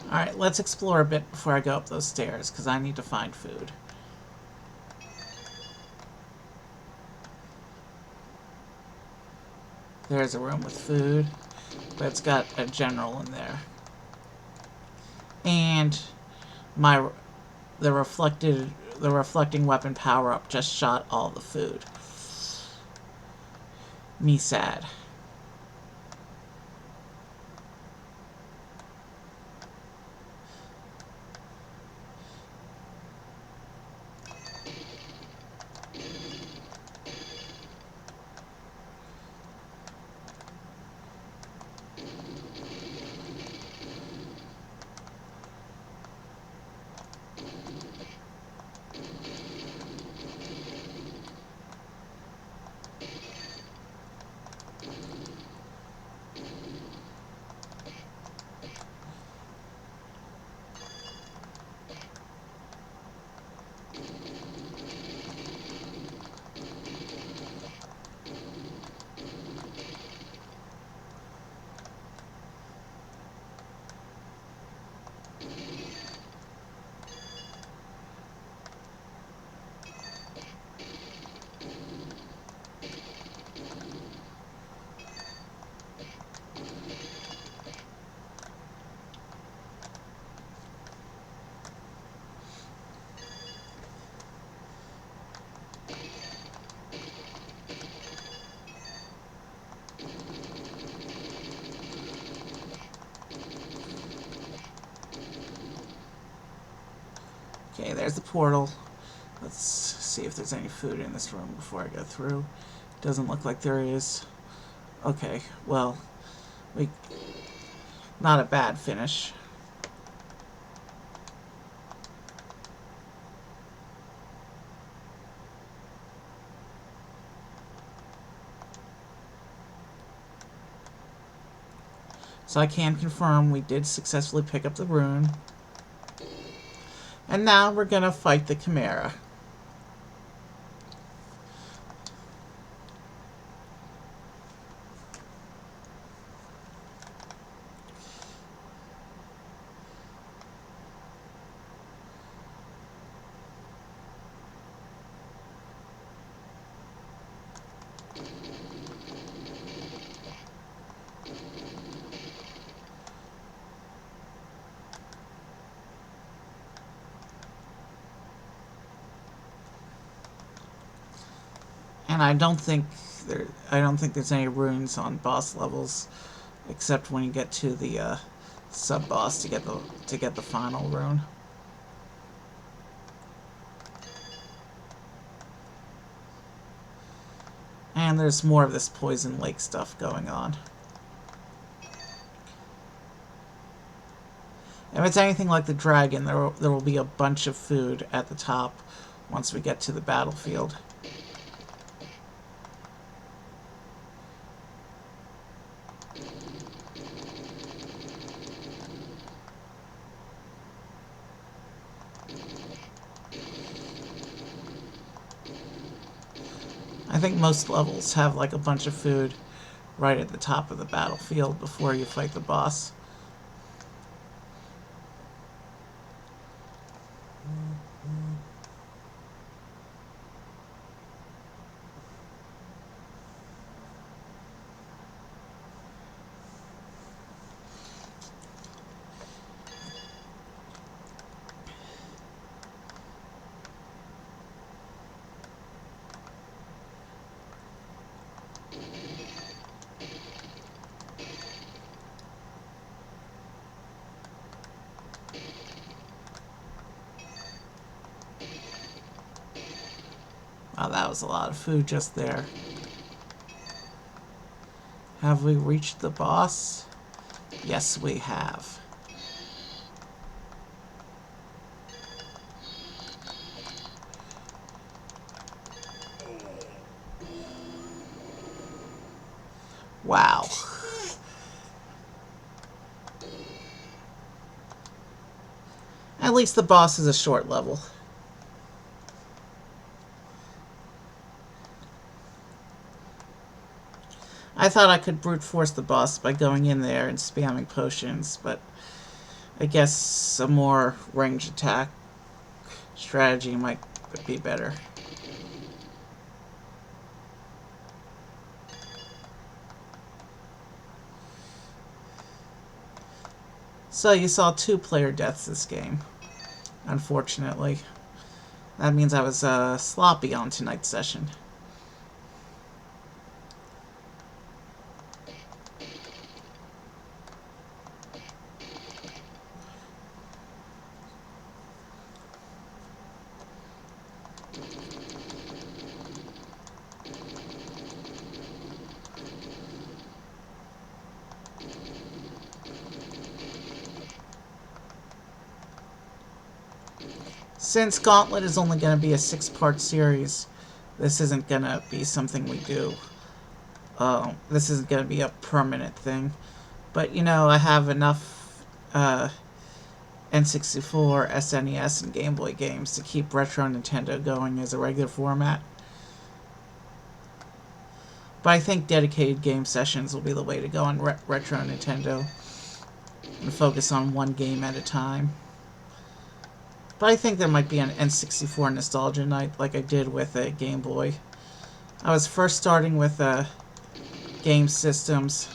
Alright, let's explore a bit before I go up those stairs, because I need to find food. There's a room with food, but it's got a general in there. And the reflecting weapon power-up just shot all the food. Me sad. Okay, there's the portal. Let's see if there's any food in this room before I go through. Doesn't look like there is. Okay, well, not a bad finish. So I can confirm we did successfully pick up the rune. And now we're going to fight the Chimera. And I don't think there's any runes on boss levels, except when you get to the sub boss to get the final rune. And there's more of this Poison Lake stuff going on. If it's anything like the dragon, there will be a bunch of food at the top once we get to the battlefield. I think most levels have like a bunch of food right at the top of the battlefield before you fight the boss. Wow, that was a lot of food just there. Have we reached the boss? Yes, we have. Wow. At least the boss is a short level. I thought I could brute force the boss by going in there and spamming potions, but I guess a more ranged attack strategy might be better. So you saw 2 player deaths this game, unfortunately. That means I was sloppy on tonight's session. Since Gauntlet is only going to be a 6-part series, this isn't going to be something we do. This isn't going to be a permanent thing. But, you know, I have enough N64, SNES, and Game Boy games to keep Retro Nintendo going as a regular format. But I think dedicated game sessions will be the way to go on Retro Nintendo and focus on one game at a time. But I think there might be an N64 nostalgia night like I did with a Game Boy. I was first starting with game systems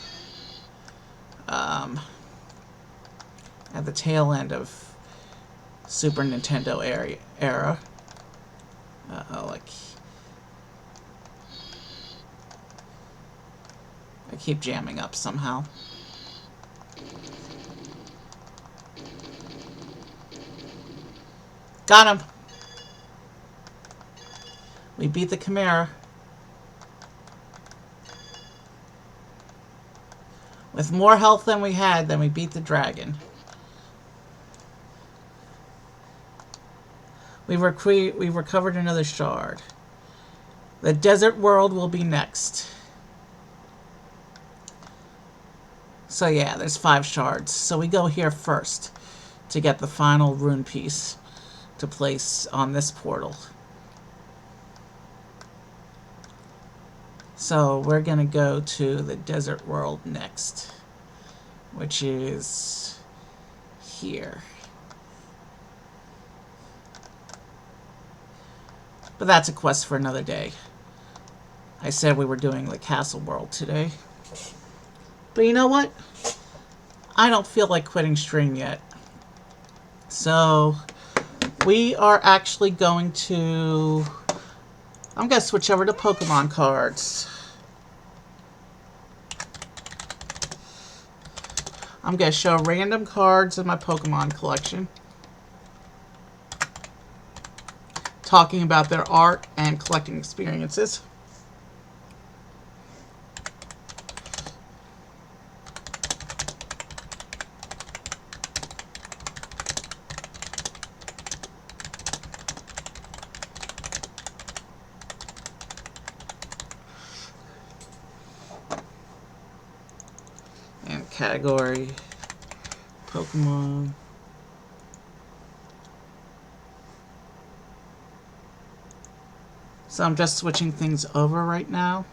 at the tail end of Super Nintendo era. Like I keep jamming up somehow. Got him! We beat the Chimera. With more health than we had, then we beat the dragon. We've recovered another shard. The desert world will be next. So yeah, there's 5 shards. So we go here first to get the final rune piece to place on this portal. So we're going to go to the desert world next, which is here. But that's a quest for another day. I said we were doing the castle world today. But you know what? I don't feel like quitting stream yet. So we are actually going to... I'm going to switch over to Pokemon cards. I'm going to show random cards in my Pokemon collection, talking about their art and collecting experiences. And category, Pokemon. So I'm just switching things over right now.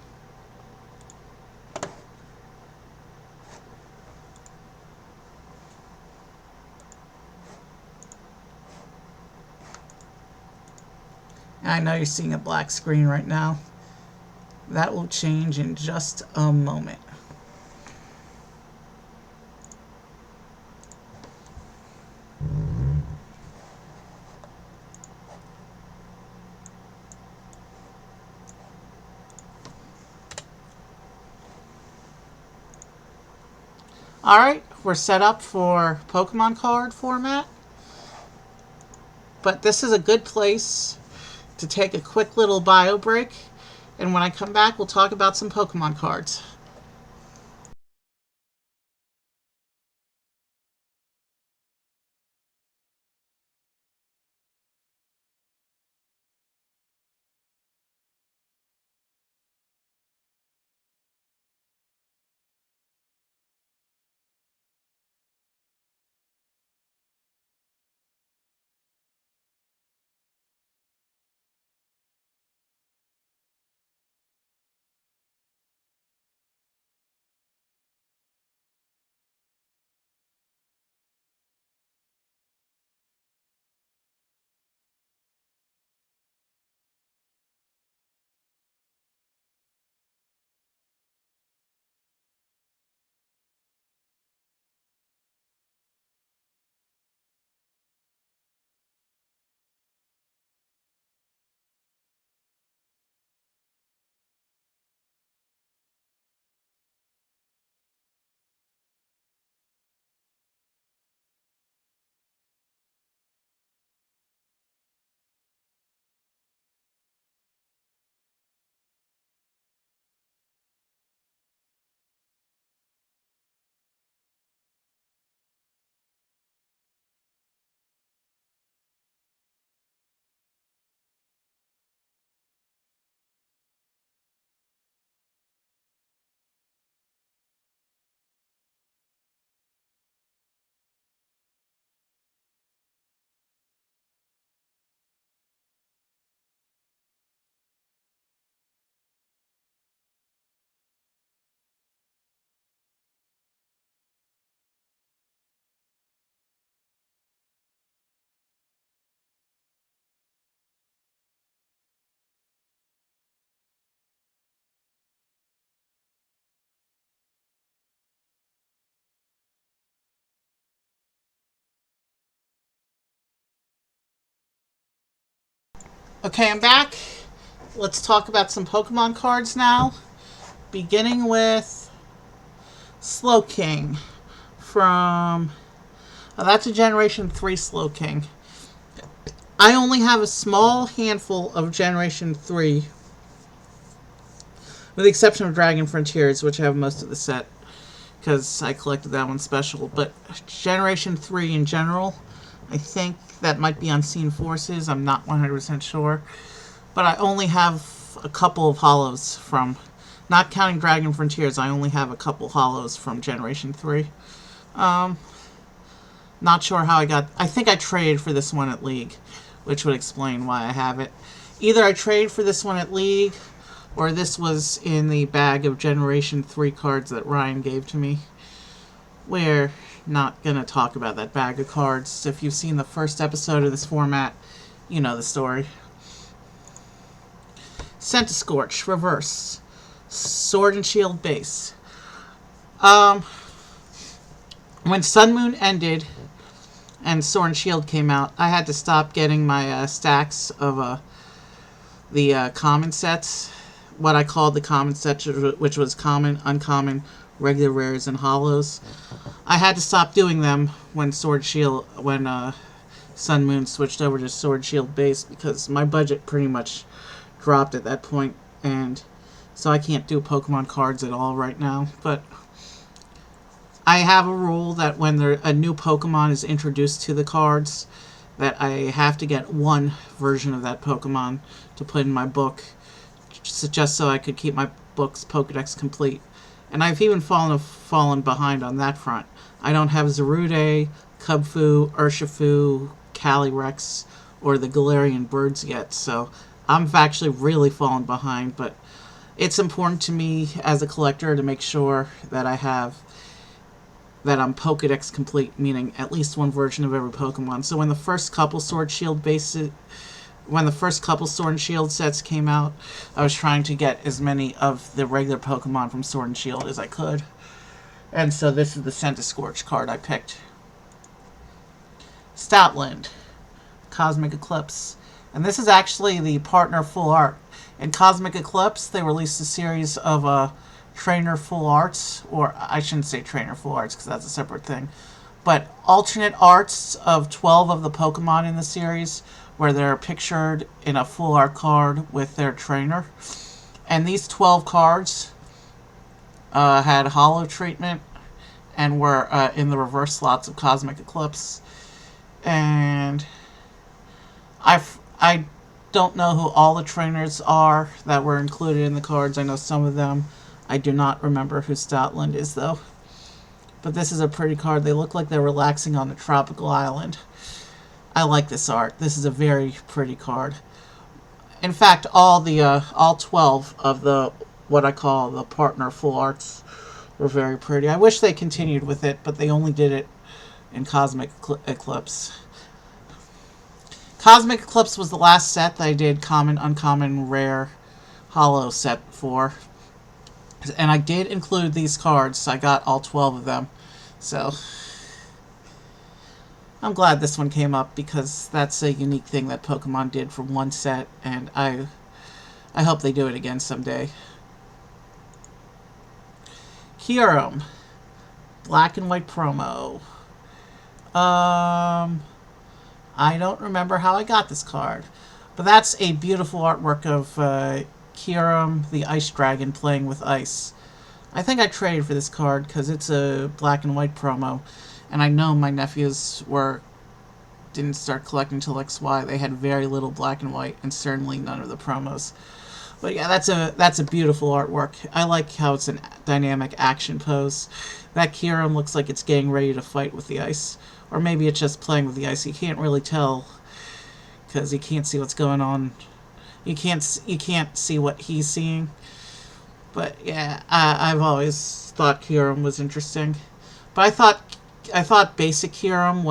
I know you're seeing a black screen right now. That will change in just a moment. Alright, we're set up for Pokemon card format. But this is a good place to take a quick little bio break. And when I come back, we'll talk about some Pokemon cards. Okay, I'm back. Let's talk about some Pokemon cards now. Beginning with Slowking from... Oh, that's a Generation 3 Slowking. I only have a small handful of Generation 3, with the exception of Dragon Frontiers, which I have most of the set, because I collected that one special. But Generation 3 in general, I think that might be Unseen Forces. I'm not 100% sure. But I only have a couple of holos from Not counting Dragon Frontiers, I only have a couple hollows from Generation 3. Not sure how I got... I think I traded for this one at League, which would explain why I have it. Either I traded for this one at League, or this was in the bag of Generation 3 cards that Ryan gave to me. We're not going to talk about that bag of cards. If you've seen the first episode of this format, you know the story. Centiskorch, Reverse. Sword and Shield base. When Sun Moon ended and Sword and Shield came out, I had to stop getting my stacks of the common sets. What I called the common sets, which was common, uncommon, regular rares, and hollows. I had to stop doing them when Sun Moon switched over to Sword Shield base because my budget pretty much dropped at that point, and so I can't do Pokemon cards at all right now. But I have a rule that when a new Pokemon is introduced to the cards, that I have to get one version of that Pokemon to put in my book, just so I could keep my book's Pokedex complete. And I've even fallen behind on that front. I don't have Zarude, Cubfu, Urshifu, Calyrex, or the Galarian birds yet, so I'm actually really falling behind, but it's important to me as a collector to make sure that I'm Pokedex complete, meaning at least one version of every Pokemon. So when the first couple Sword and Shield sets came out, I was trying to get as many of the regular Pokemon from Sword and Shield as I could. And so this is the Centiskorch card I picked. Stoutland, Cosmic Eclipse. And this is actually the partner full art. In Cosmic Eclipse, they released a series of trainer full arts, or I shouldn't say trainer full arts because that's a separate thing, but alternate arts of 12 of the Pokemon in the series where they're pictured in a full art card with their trainer. And these 12 cards had holo treatment and were in the reverse slots of Cosmic Eclipse. And I don't know who all the trainers are that were included in the cards. I know some of them. I do not remember who Stoutland is, though. But this is a pretty card. They look like they're relaxing on a tropical island. I like this art. This is a very pretty card. In fact, all 12 of the what I call the partner full arts were very pretty. I wish they continued with it, but they only did it in Cosmic Eclipse. Cosmic Eclipse was the last set that I did common, uncommon, rare, holo set for. And I did include these cards, so I got all 12 of them. So I'm glad this one came up because that's a unique thing that Pokemon did for one set, and I hope they do it again someday. Chiaro, black and white promo. I don't remember how I got this card, but that's a beautiful artwork of Chiaro, the ice dragon, playing with ice. I think I traded for this card because it's a black and white promo, and I know my nephews didn't start collecting until XY. They had very little black and white, and certainly none of the promos. But yeah, that's a beautiful artwork. I like how it's a dynamic action pose. That Chiaro looks like it's getting ready to fight with the ice, or maybe it's just playing with the ice. You can't really tell because you can't see what's going on. You can't see what he's seeing. But yeah, I've always thought Chiaro was interesting. But I thought basic Chiaro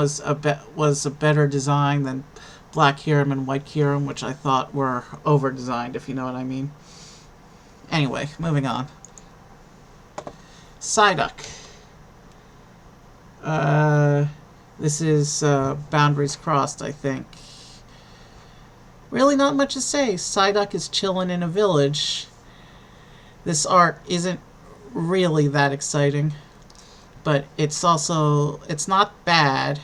was a better design than black Chiaro and white Chiaro, which I thought were over designed, if you know what I mean. Anyway, moving on. Psyduck. This is Boundaries Crossed, I think. Really not much to say. Psyduck is chilling in a village. This art isn't really that exciting, but it's not bad.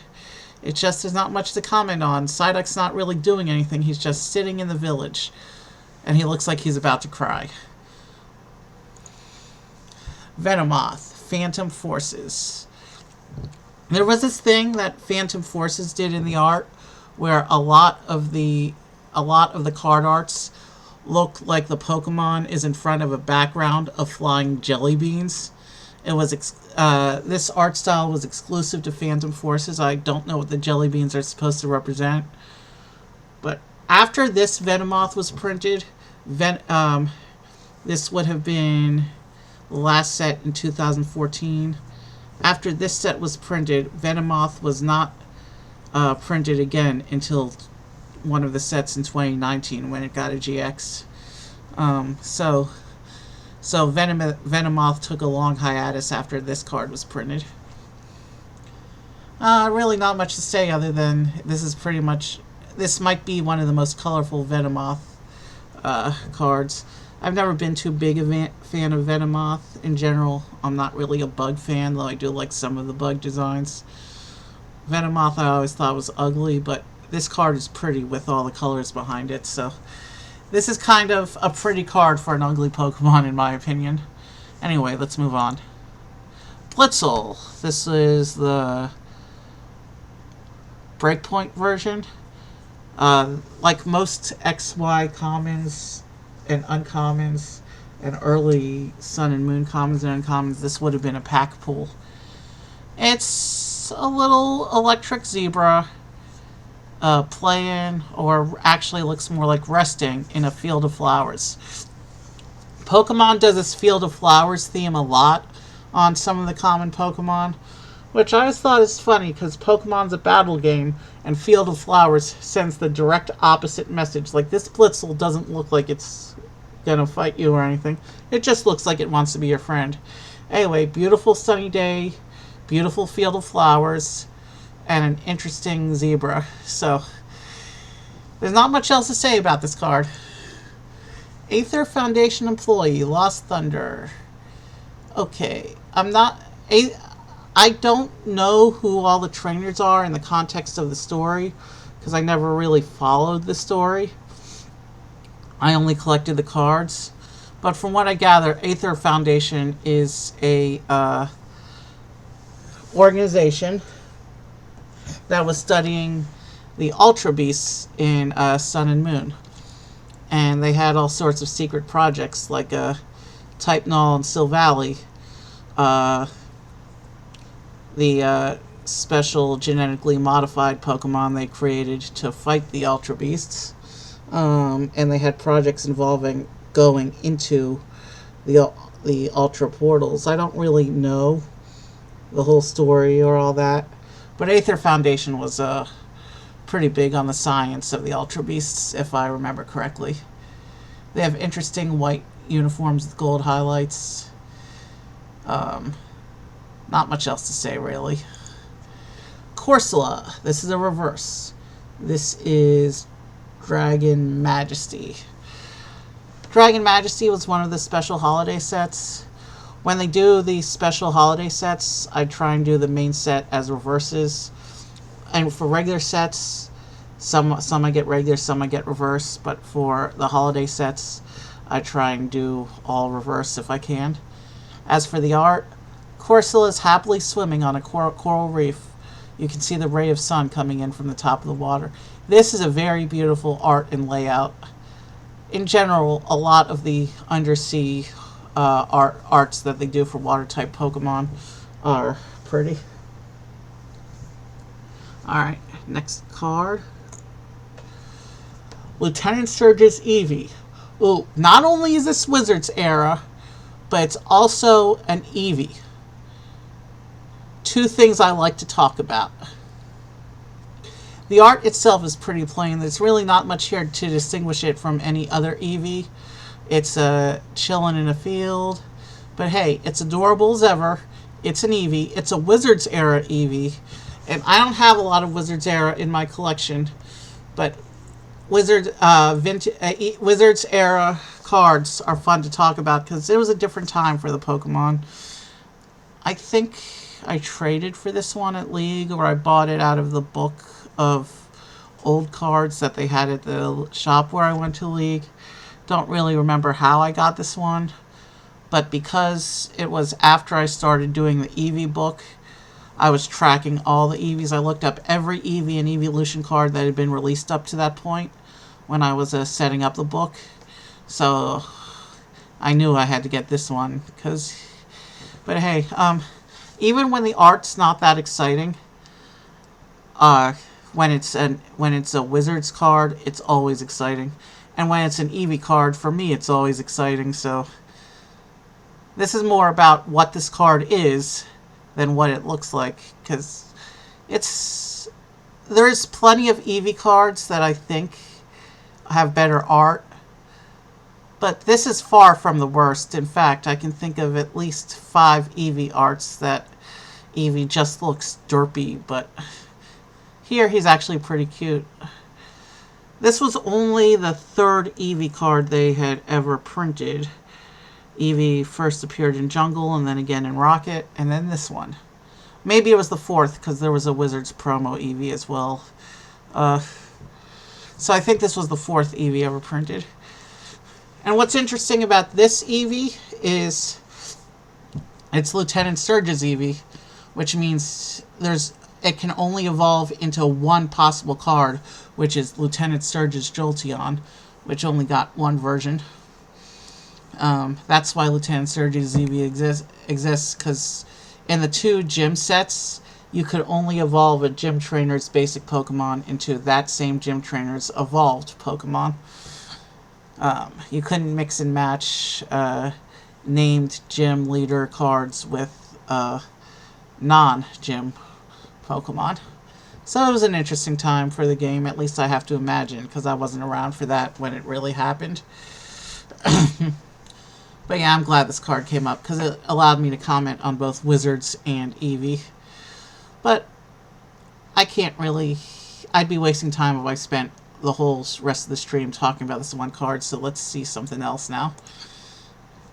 It's just there's not much to comment on. Psyduck's not really doing anything. He's just sitting in the village, and he looks like he's about to cry. Venomoth, Phantom Forces. There was this thing that Phantom Forces did in the art where a lot of the card arts look like the Pokemon is in front of a background of flying jelly beans. It was this art style was exclusive to Phantom Forces. I don't know what the jelly beans are supposed to represent, but after this Venomoth was printed, this would have been the last set in 2014. After this set was printed, Venomoth was not printed again until one of the sets in 2019 when it got a GX. So Venomoth took a long hiatus after this card was printed. Really not much to say other than this might be one of the most colorful Venomoth cards. I've never been too big a fan of Venomoth. In general, I'm not really a bug fan, though I do like some of the bug designs. Venomoth I always thought was ugly, but this card is pretty with all the colors behind it, so this is kind of a pretty card for an ugly Pokemon in my opinion. Anyway, let's move on. Blitzel. This is the Breakpoint version. Like most XY commons and uncommons and early Sun and Moon commons and uncommons, this would have been a pack pull. It's a little electric zebra playing, or actually looks more like resting, in a field of flowers. Pokemon does this field of flowers theme a lot on some of the common Pokemon, which I always thought is funny because Pokemon's a battle game and Field of Flowers sends the direct opposite message. Like, this Blitzel doesn't look like it's gonna fight you or anything. It just looks like it wants to be your friend. Anyway, beautiful sunny day, beautiful Field of Flowers, and an interesting zebra. So, there's not much else to say about this card. Aether Foundation employee, Lost Thunder. Okay, I don't know who all the trainers are in the context of the story, because I never really followed the story. I only collected the cards. But from what I gather, Aether Foundation is a organization that was studying the Ultra Beasts in Sun and Moon. And they had all sorts of secret projects, like Type Null and Silvally. The special genetically modified Pokemon they created to fight the Ultra Beasts. And they had projects involving going into the Ultra Portals. I don't really know the whole story or all that, but Aether Foundation was pretty big on the science of the Ultra Beasts, if I remember correctly. They have interesting white uniforms with gold highlights. Not much else to say, really. Corsola. This is a reverse. This is Dragon Majesty. Dragon Majesty was one of the special holiday sets. When they do these special holiday sets, I try and do the main set as reverses. And for regular sets, some I get regular, some I get reverse. But for the holiday sets, I try and do all reverse if I can. As for the art, Corsola is happily swimming on a coral reef. You can see the ray of sun coming in from the top of the water. This is a very beautiful art and layout. In general, a lot of the undersea arts that they do for water-type Pokemon are pretty. Alright, next card. Lieutenant Surge's Eevee. Ooh, not only is this Wizard's era, but it's also an Eevee. Two things I like to talk about. The art itself is pretty plain. There's really not much here to distinguish it from any other Eevee. It's chilling in a field. But hey, it's adorable as ever. It's an Eevee. It's a Wizards era Eevee. And I don't have a lot of Wizards era in my collection. But Wizards era cards are fun to talk about because it was a different time for the Pokemon. I think I traded for this one at League, or I bought it out of the book of old cards that they had at the shop where I went to League. Don't really remember how I got this one, but because it was after I started doing the Eevee book, I was tracking all the Eevees. I looked up every Eevee and Evolution card that had been released up to that point when I was setting up the book. So I knew I had to get this one. But hey, even when the art's not that exciting, uh, when it's a Wizards card, it's always exciting. And when it's an Eevee card, for me, it's always exciting. So this is more about what this card is than what it looks like, because there's plenty of Eevee cards that I think have better art, but this is far from the worst. In fact, I can think of at least 5 Eevee arts that Eevee just looks derpy, but here he's actually pretty cute. This was only the 3rd Eevee card they had ever printed. Eevee first appeared in Jungle, and then again in Rocket, and then this one. Maybe it was the 4th, because there was a Wizards promo Eevee as well. So I think this was the 4th Eevee ever printed. And what's interesting about this Eevee is it's Lieutenant Surge's Eevee, which means it can only evolve into one possible card, which is Lieutenant Surge's Jolteon, which only got one version. That's why Lieutenant Surge's Eevee exists, because in the 2 gym sets, you could only evolve a gym trainer's basic Pokemon into that same gym trainer's evolved Pokemon. You couldn't mix and match named gym leader cards with non-gym Pokemon. So it was an interesting time for the game, at least I have to imagine, because I wasn't around for that when it really happened. But yeah, I'm glad this card came up, because it allowed me to comment on both Wizards and Eevee. But I can't really... I'd be wasting time if I spent the whole rest of the stream talking about this one card, so let's see something else now.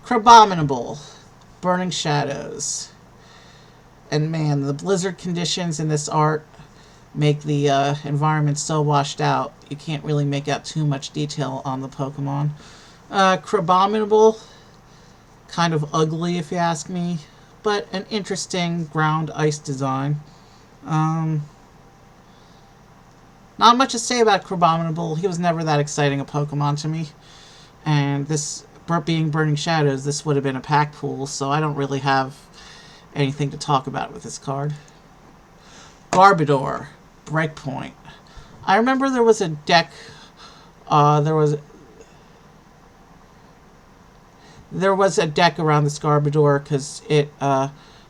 Crabominable. Burning Shadows. And man, the blizzard conditions in this art make the environment so washed out, you can't really make out too much detail on the Pokemon. Crabominable, kind of ugly if you ask me, but an interesting ground ice design. Not much to say about Crabominable. He was never that exciting a Pokemon to me. And this, being Burning Shadows, this would have been a pack pool, so I don't really have anything to talk about with this card. Gardevoir, Breakpoint. I remember there was a deck, there was a deck around this Gardevoir because it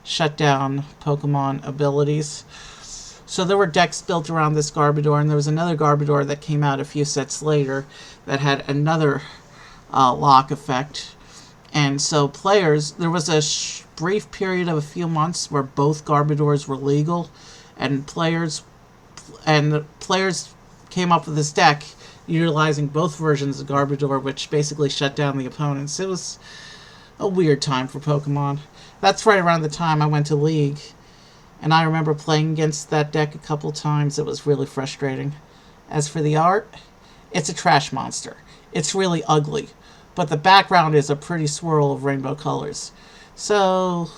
shut down Pokemon abilities. So there were decks built around this Gardevoir, and there was another Gardevoir that came out a few sets later that had another lock effect. And so players, there was a brief period of a few months where both Gardevoirs were legal, and players came up with this deck utilizing both versions of Gardevoir, which basically shut down the opponents. It was a weird time for Pokemon. That's right around the time I went to League, and I remember playing against that deck a couple times. It was really frustrating. As for the art, it's a trash monster. It's really ugly, but the background is a pretty swirl of rainbow colors. So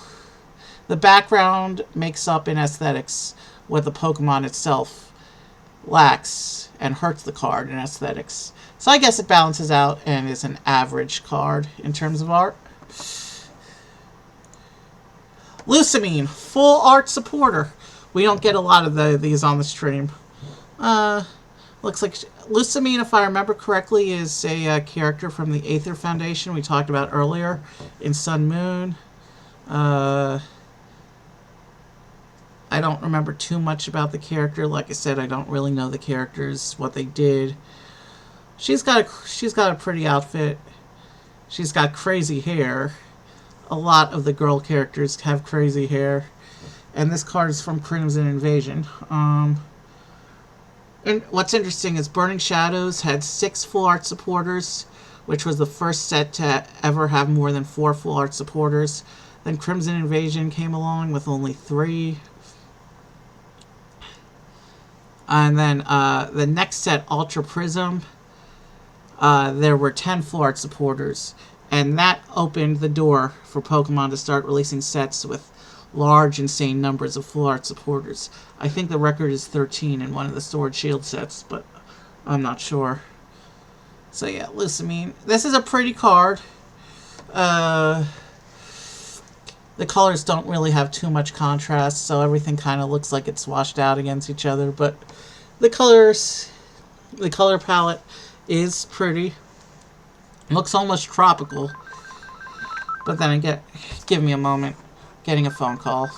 the background makes up in aesthetics what the Pokemon itself lacks and hurts the card in aesthetics. So I guess it balances out and is an average card in terms of art. Lusamine, full art supporter. We don't get a lot of these on the stream. Looks like Lusamine, if I remember correctly, is a character from the Aether Foundation we talked about earlier in Sun Moon. I don't remember too much about the character. Like I said, I don't really know the characters, what they did. She's got a pretty outfit. She's got crazy hair. A lot of the girl characters have crazy hair. And this card is from Crimson Invasion. And what's interesting is Burning Shadows had 6 full art supporters, which was the first set to ever have more than 4 full art supporters. Then Crimson Invasion came along with only 3. And then the next set, Ultra Prism, there were 10 full art supporters. And that opened the door for Pokemon to start releasing sets with large, insane numbers of full art supporters. I think the record is 13 in one of the Sword Shield sets, but I'm not sure. So yeah, Lucamine. This is a pretty card. The colors don't really have too much contrast, so everything kind of looks like it's washed out against each other. But the colors, the color palette is pretty. Looks almost tropical. But then again, give me a moment. Getting a phone call.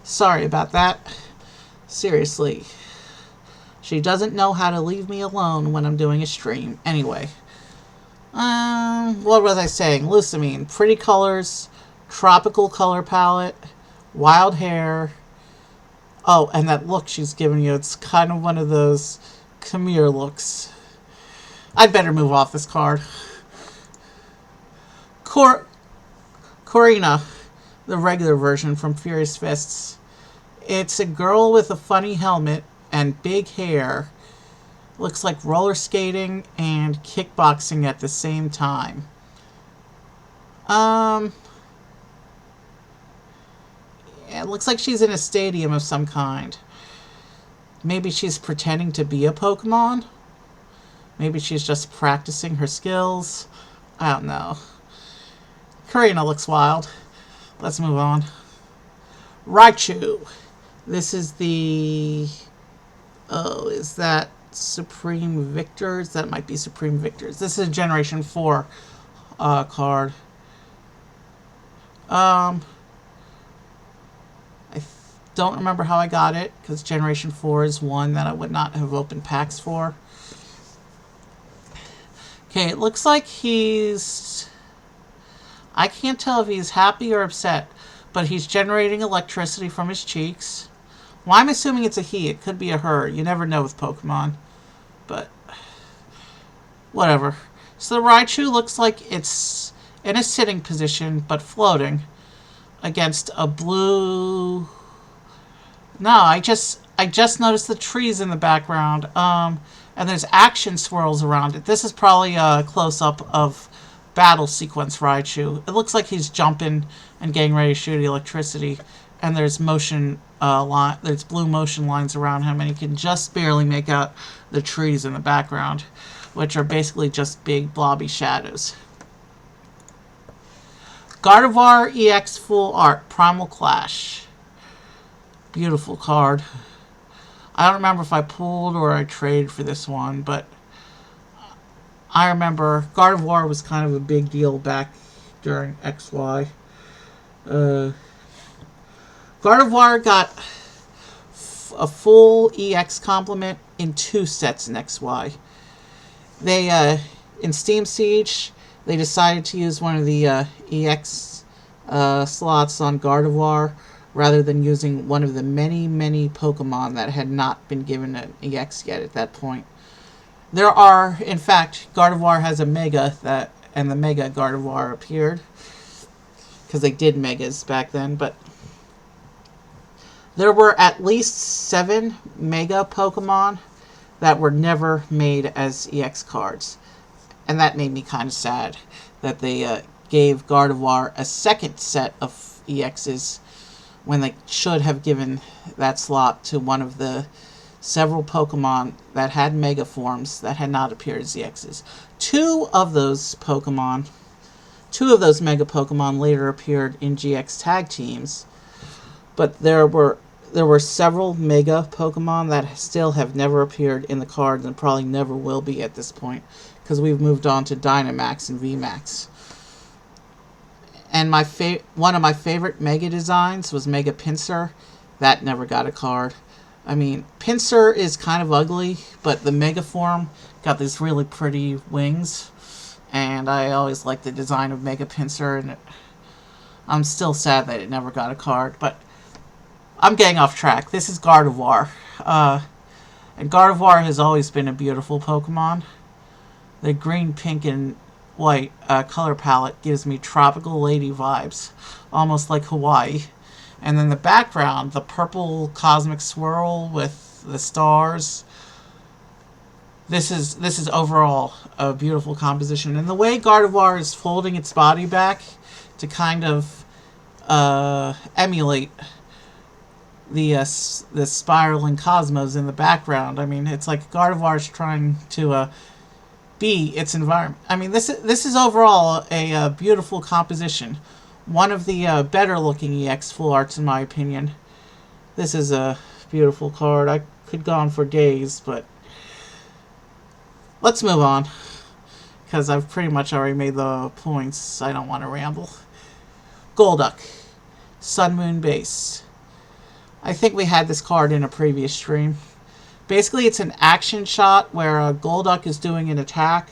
Sorry about that. Seriously. She doesn't know how to leave me alone when I'm doing a stream. Anyway. What was I saying? Lucamine. Pretty colors. Tropical color palette. Wild hair. Oh, and that look she's giving you. It's kind of one of those come here looks. I'd better move off this card. Corina. The regular version from Furious Fists. It's a girl with a funny helmet and big hair. Looks like roller skating and kickboxing at the same time. It looks like she's in a stadium of some kind. Maybe she's pretending to be a Pokemon. Maybe she's just practicing her skills. I don't know. Karina looks wild. Let's move on. Raichu. This is the... Oh, is that Supreme Victors? That might be Supreme Victors. This is a Generation 4 card. I don't remember how I got it, because Generation 4 is one that I would not have opened packs for. Okay, it looks like he's... I can't tell if he's happy or upset, but he's generating electricity from his cheeks. Well, I'm assuming it's a he. It could be a her. You never know with Pokemon. But, whatever. So the Raichu looks like it's in a sitting position, but floating against a blue... No, I just noticed the trees in the background. And there's action swirls around it. This is probably a close-up of battle sequence Raichu. It looks like he's jumping and getting ready to shoot the electricity. And there's motion there's blue motion lines around him, and you can just barely make out the trees in the background, which are basically just big blobby shadows. Gardevoir EX Full Art Primal Clash. Beautiful card. I don't remember if I pulled or I traded for this one, but I remember Gardevoir was kind of a big deal back during XY. Gardevoir got a full EX complement in 2 sets in XY. They, in Steam Siege, they decided to use one of the EX slots on Gardevoir rather than using one of the many, many Pokemon that had not been given an EX yet at that point. There are, in fact, Gardevoir has a Mega, and the Mega Gardevoir appeared, because they did Megas back then, but there were at least 7 Mega Pokemon that were never made as EX cards. And that made me kind of sad that they gave Gardevoir a second set of EXs when they should have given that slot to one of the several Pokemon that had Mega forms that had not appeared as EXs. 2 of those Mega Pokemon later appeared in GX tag teams, but there were several Mega Pokemon that still have never appeared in the cards and probably never will be at this point, because we've moved on to Dynamax and VMAX. And one of my favorite Mega designs was Mega Pinsir. That never got a card. I mean, Pinsir is kind of ugly, but the Mega form got these really pretty wings. And I always liked the design of Mega Pinsir, and I'm still sad that it never got a card. But I'm getting off track. This is Gardevoir. And Gardevoir has always been a beautiful Pokemon. The green, pink, and white color palette gives me tropical lady vibes, almost like Hawaii. And then the background, the purple cosmic swirl with the stars. This is overall a beautiful composition. And the way Gardevoir is folding its body back to kind of emulate the spiraling cosmos in the background. I mean, it's like Gardevoir is trying to be its environment. I mean, this is overall a beautiful composition. One of the better looking EX full arts, in my opinion. This is a beautiful card. I could go on for days, but let's move on, because I've pretty much already made the points. I don't want to ramble. Golduck, Sun Moon Base. I think we had this card in a previous stream. Basically, it's an action shot where Golduck is doing an attack,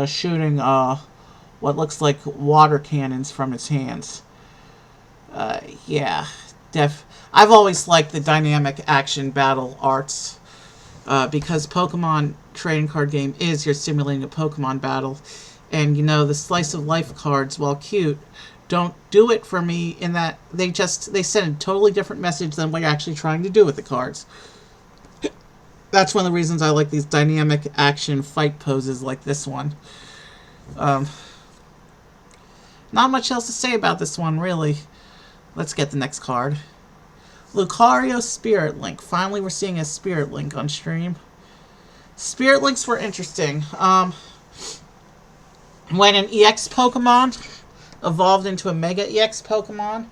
shooting what looks like water cannons from its hands. Yeah, I've always liked the dynamic action battle arts, because Pokemon trading card game is you're simulating a Pokemon battle, and you know the slice of life cards, while cute, don't do it for me in that they send a totally different message than what you're actually trying to do with the cards. That's one of the reasons I like these dynamic action fight poses like this one. Not much else to say about this one, really. Let's get the next card. Lucario Spirit Link. Finally, we're seeing a Spirit Link on stream. Spirit Links were interesting. When an EX Pokemon evolved into a Mega EX Pokemon,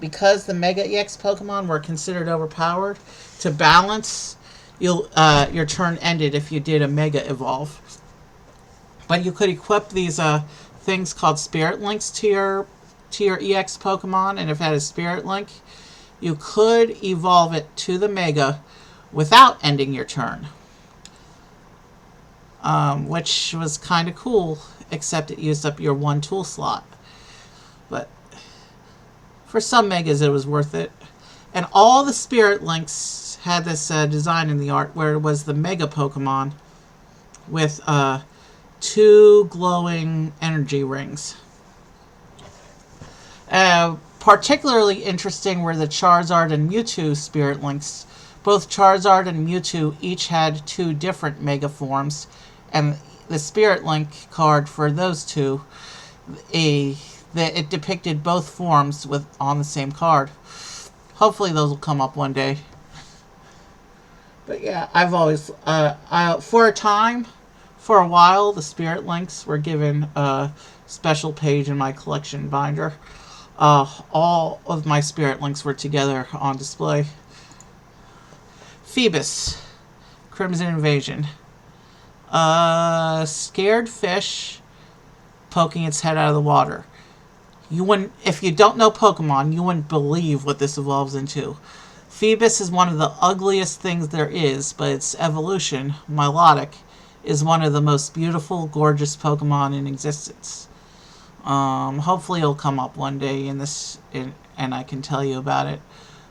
because the Mega EX Pokemon were considered overpowered, to balance, your turn ended if you did a Mega Evolve. But you could equip these things called Spirit Links to your EX Pokemon, and if it had a Spirit Link, you could evolve it to the Mega without ending your turn. Which was kind of cool, except it used up your one tool slot. But for some Megas, it was worth it. And all the Spirit Links had this design in the art where it was the Mega Pokemon with 2 glowing energy rings. Particularly interesting were the Charizard and Mewtwo Spirit Links. Both Charizard and Mewtwo each had 2 different Mega forms, and the Spirit Link card for those two, it depicted both forms on the same card. Hopefully those will come up one day. But yeah, I've always, for a while, the Spirit Links were given a special page in my collection binder. All of my Spirit Links were together on display. Phoebus, Crimson Invasion. Scared fish poking its head out of the water. If you don't know Pokemon, you wouldn't believe what this evolves into. Phoebus is one of the ugliest things there is, but its evolution, Milotic, is one of the most beautiful, gorgeous Pokemon in existence. Hopefully it'll come up one day and I can tell you about it.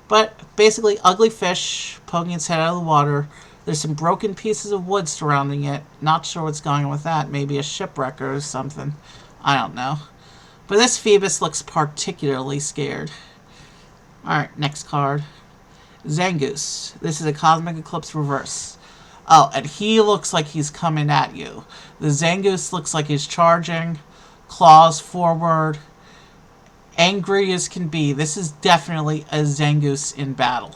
But basically, ugly fish poking its head out of the water. There's some broken pieces of wood surrounding it. Not sure what's going on with that. Maybe a shipwreck or something. I don't know. But this Phoebus looks particularly scared. Alright, next card. Zangoose. This is a Cosmic Eclipse Reverse. Oh, and he looks like he's coming at you. The Zangoose looks like he's charging. Claws forward. Angry as can be. This is definitely a Zangoose in battle.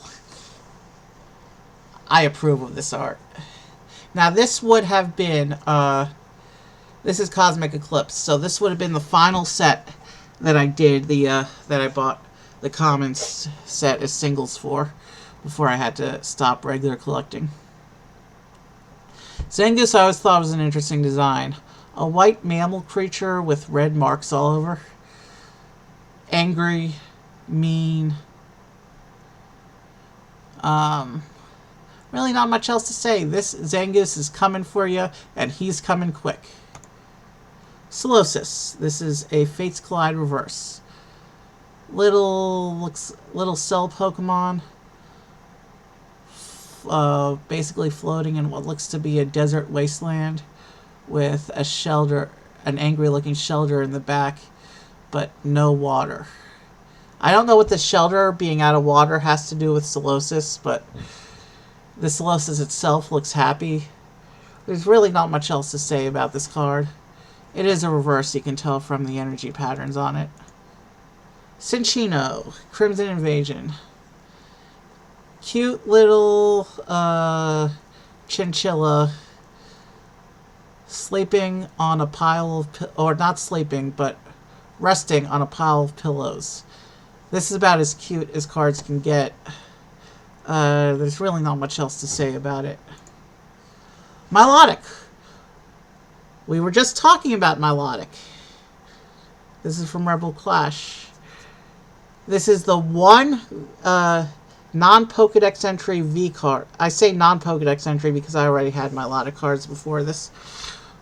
I approve of this art. Now this would have been, this is Cosmic Eclipse, so this would have been the final set that I did, that I bought the commons set as singles for, before I had to stop regular collecting. Zangoose I always thought was an interesting design. A white mammal creature with red marks all over. Angry, mean. Really not much else to say. This Zangoose is coming for you, and he's coming quick. Solosis. This is a Fates Collide reverse. Little cell Pokemon. Basically floating in what looks to be a desert wasteland with a shelter, an angry-looking shelter in the back, but no water. I don't know what the shelter being out of water has to do with Solosis, but the Solosis itself looks happy. There's really not much else to say about this card. It is a reverse, you can tell from the energy patterns on it. Cinchino, Crimson Invasion. Cute little chinchilla sleeping on a pile of, or not sleeping, but resting on a pile of pillows. This is about as cute as cards can get. There's really not much else to say about it. Milotic. We were just talking about Milotic. This is from Rebel Clash. This is the one non-Pokedex entry V card. I say non-Pokedex entry because I already had Milotic cards before this.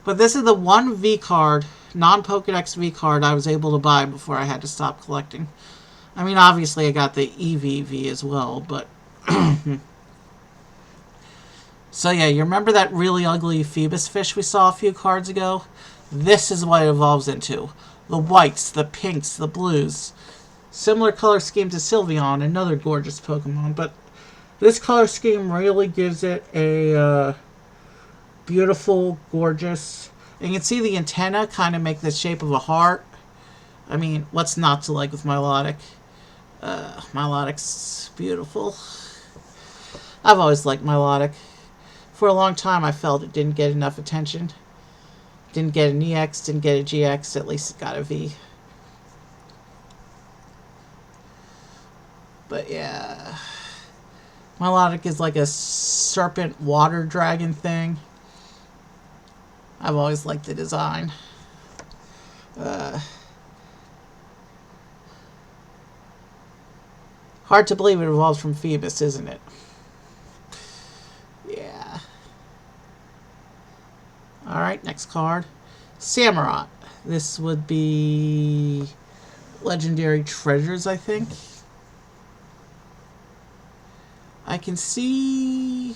But this is the one V card, non-Pokedex V card I was able to buy before I had to stop collecting. I mean, obviously I got the EVV as well, but... So yeah, you remember that really ugly Phoebus fish we saw a few cards ago? This is what it evolves into. The whites, the pinks, the blues. Similar color scheme to Sylveon, another gorgeous Pokemon, but this color scheme really gives it a beautiful, gorgeous... And you can see the antenna kind of make the shape of a heart. I mean, what's not to like with Milotic? Milotic's beautiful. I've always liked Milotic. For a long time, I felt it didn't get enough attention. Didn't get an EX, didn't get a GX, at least it got a V. But yeah, Milotic is like a serpent water dragon thing. I've always liked the design. Hard to believe it evolves from Phoebus, isn't it? Yeah. Alright, next card. Samurott. This would be Legendary Treasures, I think. I can see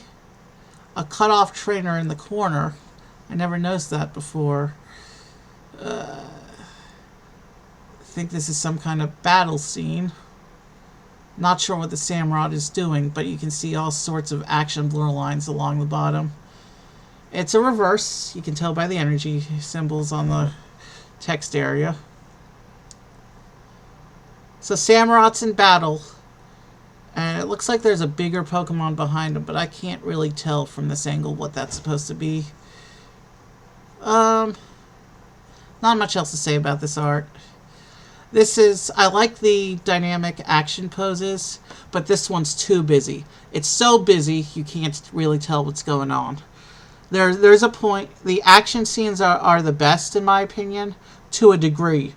a cut-off trainer in the corner. I never noticed that before. I think this is some kind of battle scene. Not sure what the Samurott is doing, but you can see all sorts of action blur lines along the bottom. It's a reverse. You can tell by the energy symbols on the text area. So Samurott's in battle. And it looks like there's a bigger Pokemon behind him, but I can't really tell from this angle what that's supposed to be. Not much else to say about this art. This is, I like the dynamic action poses, but this one's too busy. It's so busy, you can't really tell what's going on. There's a point, the action scenes are the best in my opinion, to a degree.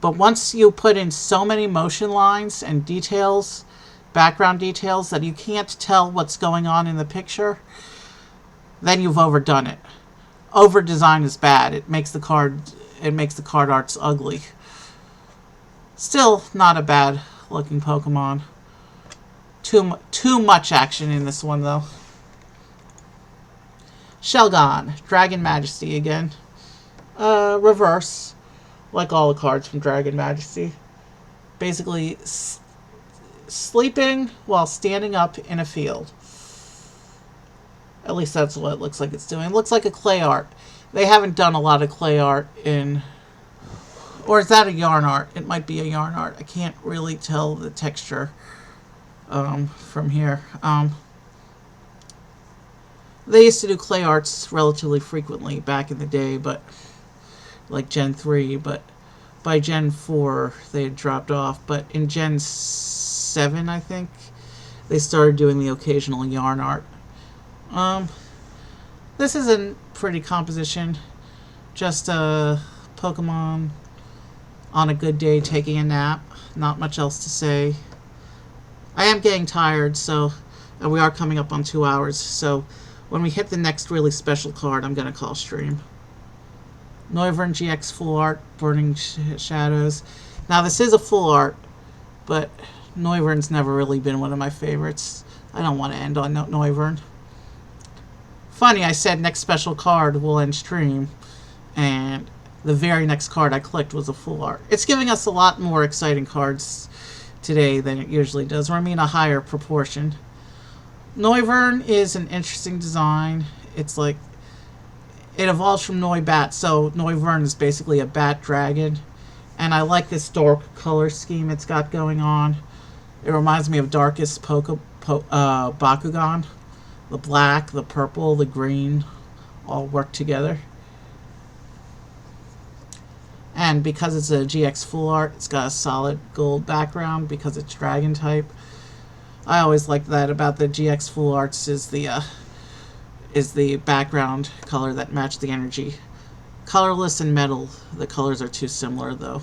But once you put in so many motion lines and details, background details, that you can't tell what's going on in the picture, then you've overdone it. Over design is bad. It makes the card arts ugly. Still not a bad looking Pokemon. Too much action in this one though. Shelgon, Dragon Majesty again. Reverse, like all the cards from Dragon Majesty. Basically sleeping while standing up in a field. At least that's what it looks like it's doing. It looks like a clay art. They haven't done a lot of clay art in... Or is that a yarn art? It might be a yarn art. I can't really tell the texture from here. They used to do clay arts relatively frequently back in the day, but like Gen 3, but by Gen 4 they had dropped off. But in Gen 7, I think, they started doing the occasional yarn art. This is a pretty composition. Just a Pokemon on a good day taking a nap. Not much else to say. I am getting tired, so And we are coming up on 2 hours, so when we hit the next really special card, I'm going to call stream. Noivern GX Full Art, Burning Shadows. Now, this is a full art, but Noivern's never really been one of my favorites. I don't want to end on Noivern. Funny, I said next special card will end stream, and the very next card I clicked was a full art. It's giving us a lot more exciting cards today than it usually does, or I mean a higher proportion. Noivern is an interesting design. It's like, it evolves from Noibat, so Noivern is basically a bat dragon. And I like this dark color scheme it's got going on. It reminds me of Darkest Bakugan. The black, the purple, the green all work together. And because it's a GX full art, it's got a solid gold background because it's dragon type. I always like that about the GX full arts is the background color that match the energy. Colorless and metal, the colors are too similar though,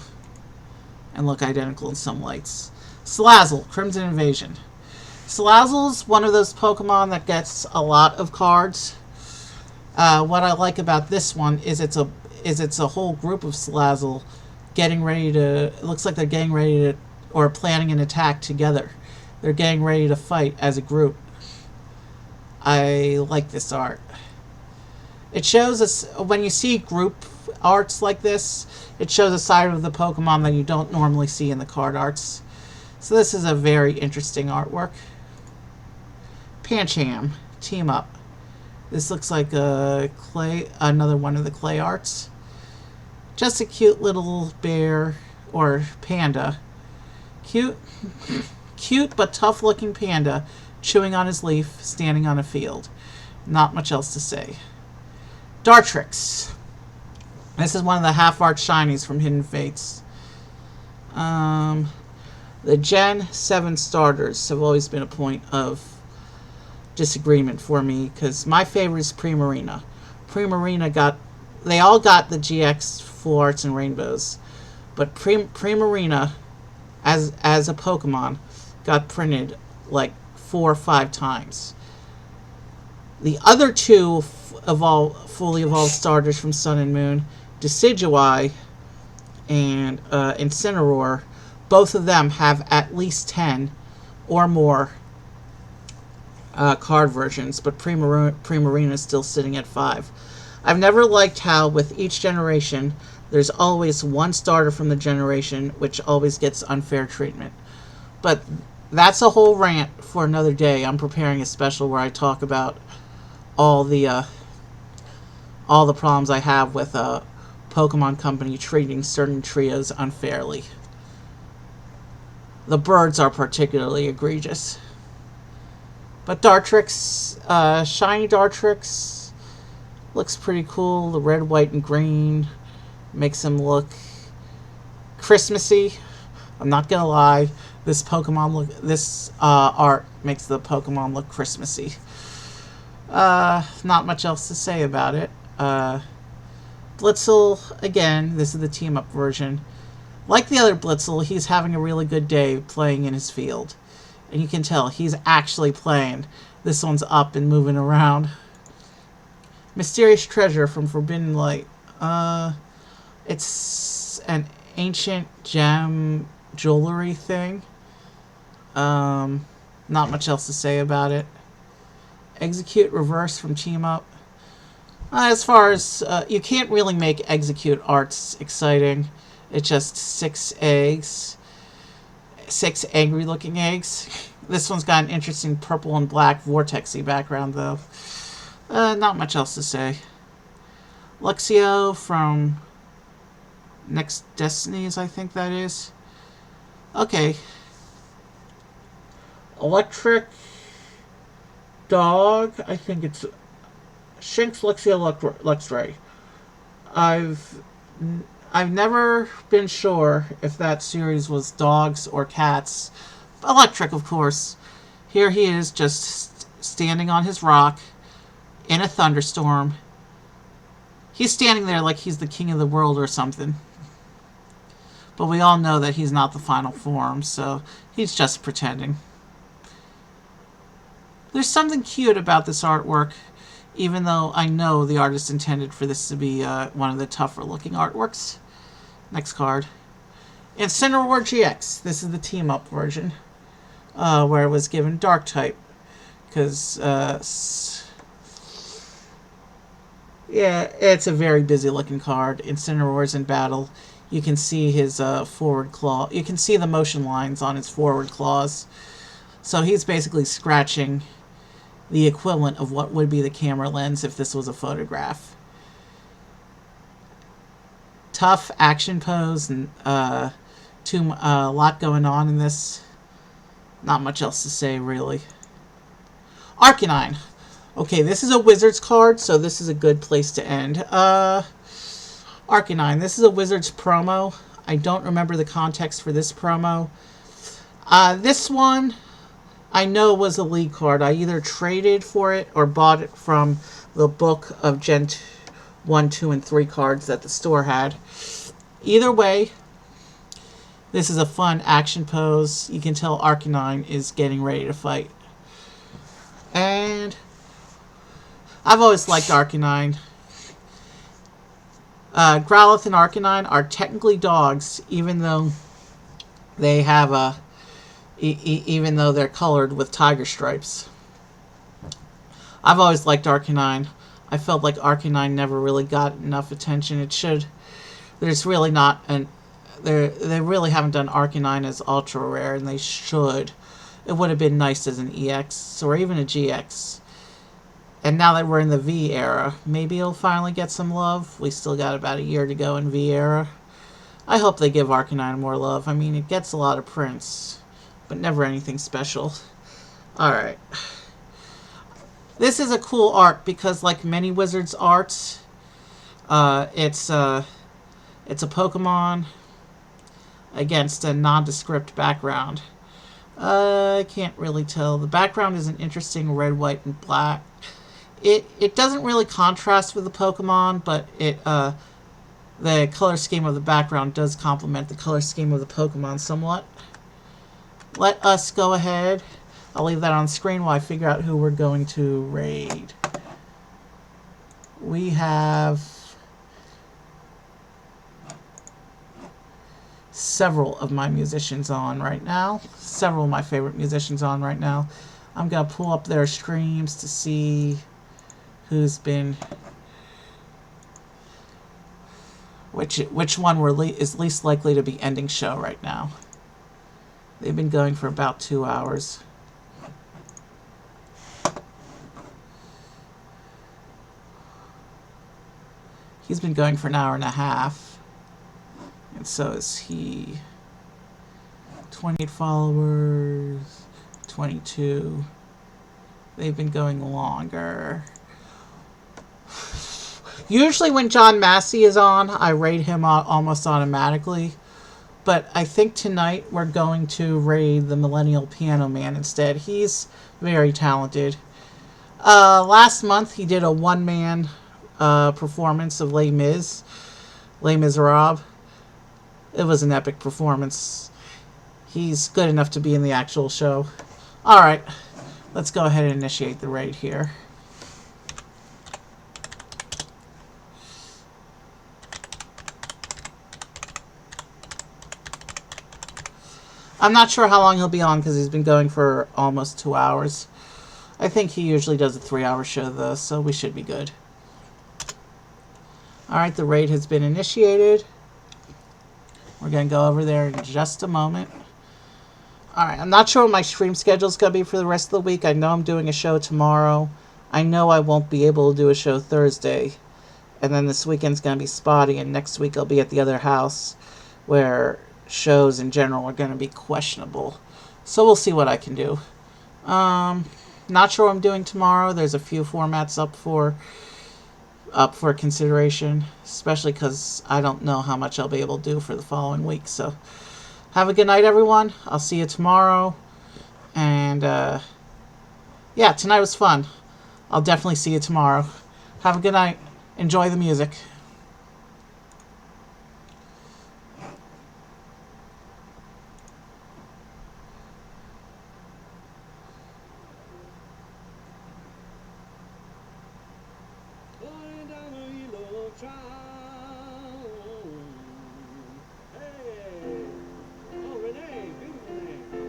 and look identical in some lights. Salazzle, Crimson Invasion. Salazzle's one of those Pokemon that gets a lot of cards. What I like about this one is it's a whole group of Salazzle getting ready to. It looks like they're getting ready to, or planning an attack together. They're getting ready to fight as a group. I like this art. It shows us, when you see group arts like this, it shows a side of the Pokemon that you don't normally see in the card arts. So this is a very interesting artwork. Pancham, Team Up. This looks like a another one of the clay arts. Just a cute little bear or panda. Cute but tough looking panda chewing on his leaf, standing on a field. Not much else to say. Dartrix. This is one of the half-art shinies from Hidden Fates. The Gen 7 starters have always been a point of disagreement for me, because my favorite is Primarina. They all got the GX full arts and rainbows, but Primarina, as a Pokemon, got printed like 4 or 5 times. The other two fully evolved starters from Sun and Moon, Decidueye and Incineroar, both of them have at least 10 or more card versions, but Primarina is still sitting at 5. I've never liked how with each generation there's always one starter from the generation which always gets unfair treatment. But that's a whole rant for another day. I'm preparing a special where I talk about all the problems I have with Pokemon Company treating certain trios unfairly. The birds are particularly egregious. But Dartrix, shiny Dartrix, looks pretty cool. The red, white, and green makes him look Christmassy. I'm not gonna lie. This art makes the Pokemon look Christmassy. Not much else to say about it. Blitzel, again, this is the team-up version. Like the other Blitzel, he's having a really good day playing in his field. And you can tell he's actually playing. This one's up and moving around. Mysterious Treasure from Forbidden Light. It's an ancient gem jewelry thing. Not much else to say about it. Execute Reverse from Team Up. As far as, you can't really make Execute arts exciting. It's just 6 eggs. 6 angry looking eggs. This one's got an interesting purple and black vortexy background though. Not much else to say. Luxio from Next Destinies, I think that is. Okay. Electric Dog, I think it's Shinx Luxio Luxray. I've never been sure if that series was dogs or cats. Electric, of course. Here he is, just standing on his rock in a thunderstorm. He's standing there like he's the king of the world or something. But we all know that he's not the final form, so he's just pretending. There's something cute about this artwork, even though I know the artist intended for this to be one of the tougher looking artworks. Next card. And Cinderella Gx. This is the team up version, where it was given dark type. Because, yeah, it's a very busy looking card. In Cinderella's in battle, you can see his forward claw. You can see the motion lines on his forward claws. So he's basically scratching the equivalent of what would be the camera lens if this was a photograph. Tough action pose and a lot going on in this. Not much else to say, really. Arcanine. Okay, this is a Wizards card, so this is a good place to end. Arcanine. This is a Wizards promo. I don't remember the context for this promo. This one, I know was a League card. I either traded for it or bought it from the book of Gen 1, 2, and 3 cards that the store had. Either way, this is a fun action pose. You can tell Arcanine is getting ready to fight. And I've always liked Arcanine. Growlithe and Arcanine are technically dogs, even though they have even though they're colored with tiger stripes. I've always liked Arcanine. I felt like Arcanine never really got enough attention. It should. There's really not an. They really haven't done Arcanine as ultra rare, and they should. It would have been nice as an EX or even a GX. And now that we're in the V era, maybe it'll finally get some love. We still got about a year to go in V era. I hope they give Arcanine more love. I mean, it gets a lot of prints, but never anything special. Alright. This is a cool art because, like many Wizards arts, it's a Pokemon against a nondescript background. I can't really tell. The background is an interesting red, white, and black. It doesn't really contrast with the Pokemon, but the color scheme of the background does complement the color scheme of the Pokemon somewhat. Let us go ahead. I'll leave that on screen while I figure out who we're going to raid. We have several of my musicians on right now. Several of my favorite musicians on right now. I'm going to pull up their streams to see who's been... Which one is least likely to be ending show right now. They've been going for about 2 hours. He's been going for an hour and a half. And so is he. 28 followers. 22. They've been going longer. Usually when John Massey is on, I raid him almost automatically. But I think tonight we're going to raid the Millennial Piano Man instead. He's very talented. Last month he did a one-man performance of Les Miserables. It was an epic performance. He's good enough to be in the actual show. Alright, let's go ahead and initiate the raid here. I'm not sure how long he'll be on because he's been going for almost 2 hours. I think he usually does a 3-hour show though, so we should be good. Alright, the raid has been initiated. We're going to go over there in just a moment. Alright, I'm not sure what my stream schedule is going to be for the rest of the week. I know I'm doing a show tomorrow. I know I won't be able to do a show Thursday. And then this weekend's going to be spotty, and next week I'll be at the other house where shows in general are going to be questionable. So we'll see what I can do. Not sure what I'm doing tomorrow. There's a few formats up for consideration, especially because I don't know how much I'll be able to do for the following week. So have a good night, everyone. I'll see you tomorrow. And yeah, tonight was fun. I'll definitely see you tomorrow. Have a good night. Enjoy the music. child. Hey, oh Renee, beautiful name.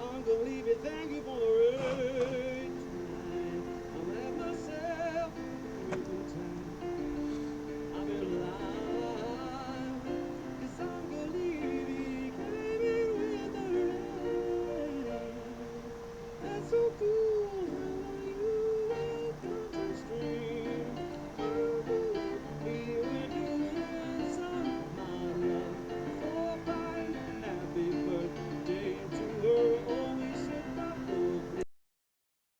Uncle Levy, thank you for the rain tonight. I'm at myself a good time. I'm alive. This Uncle Levy came in with the rain. That's so cool.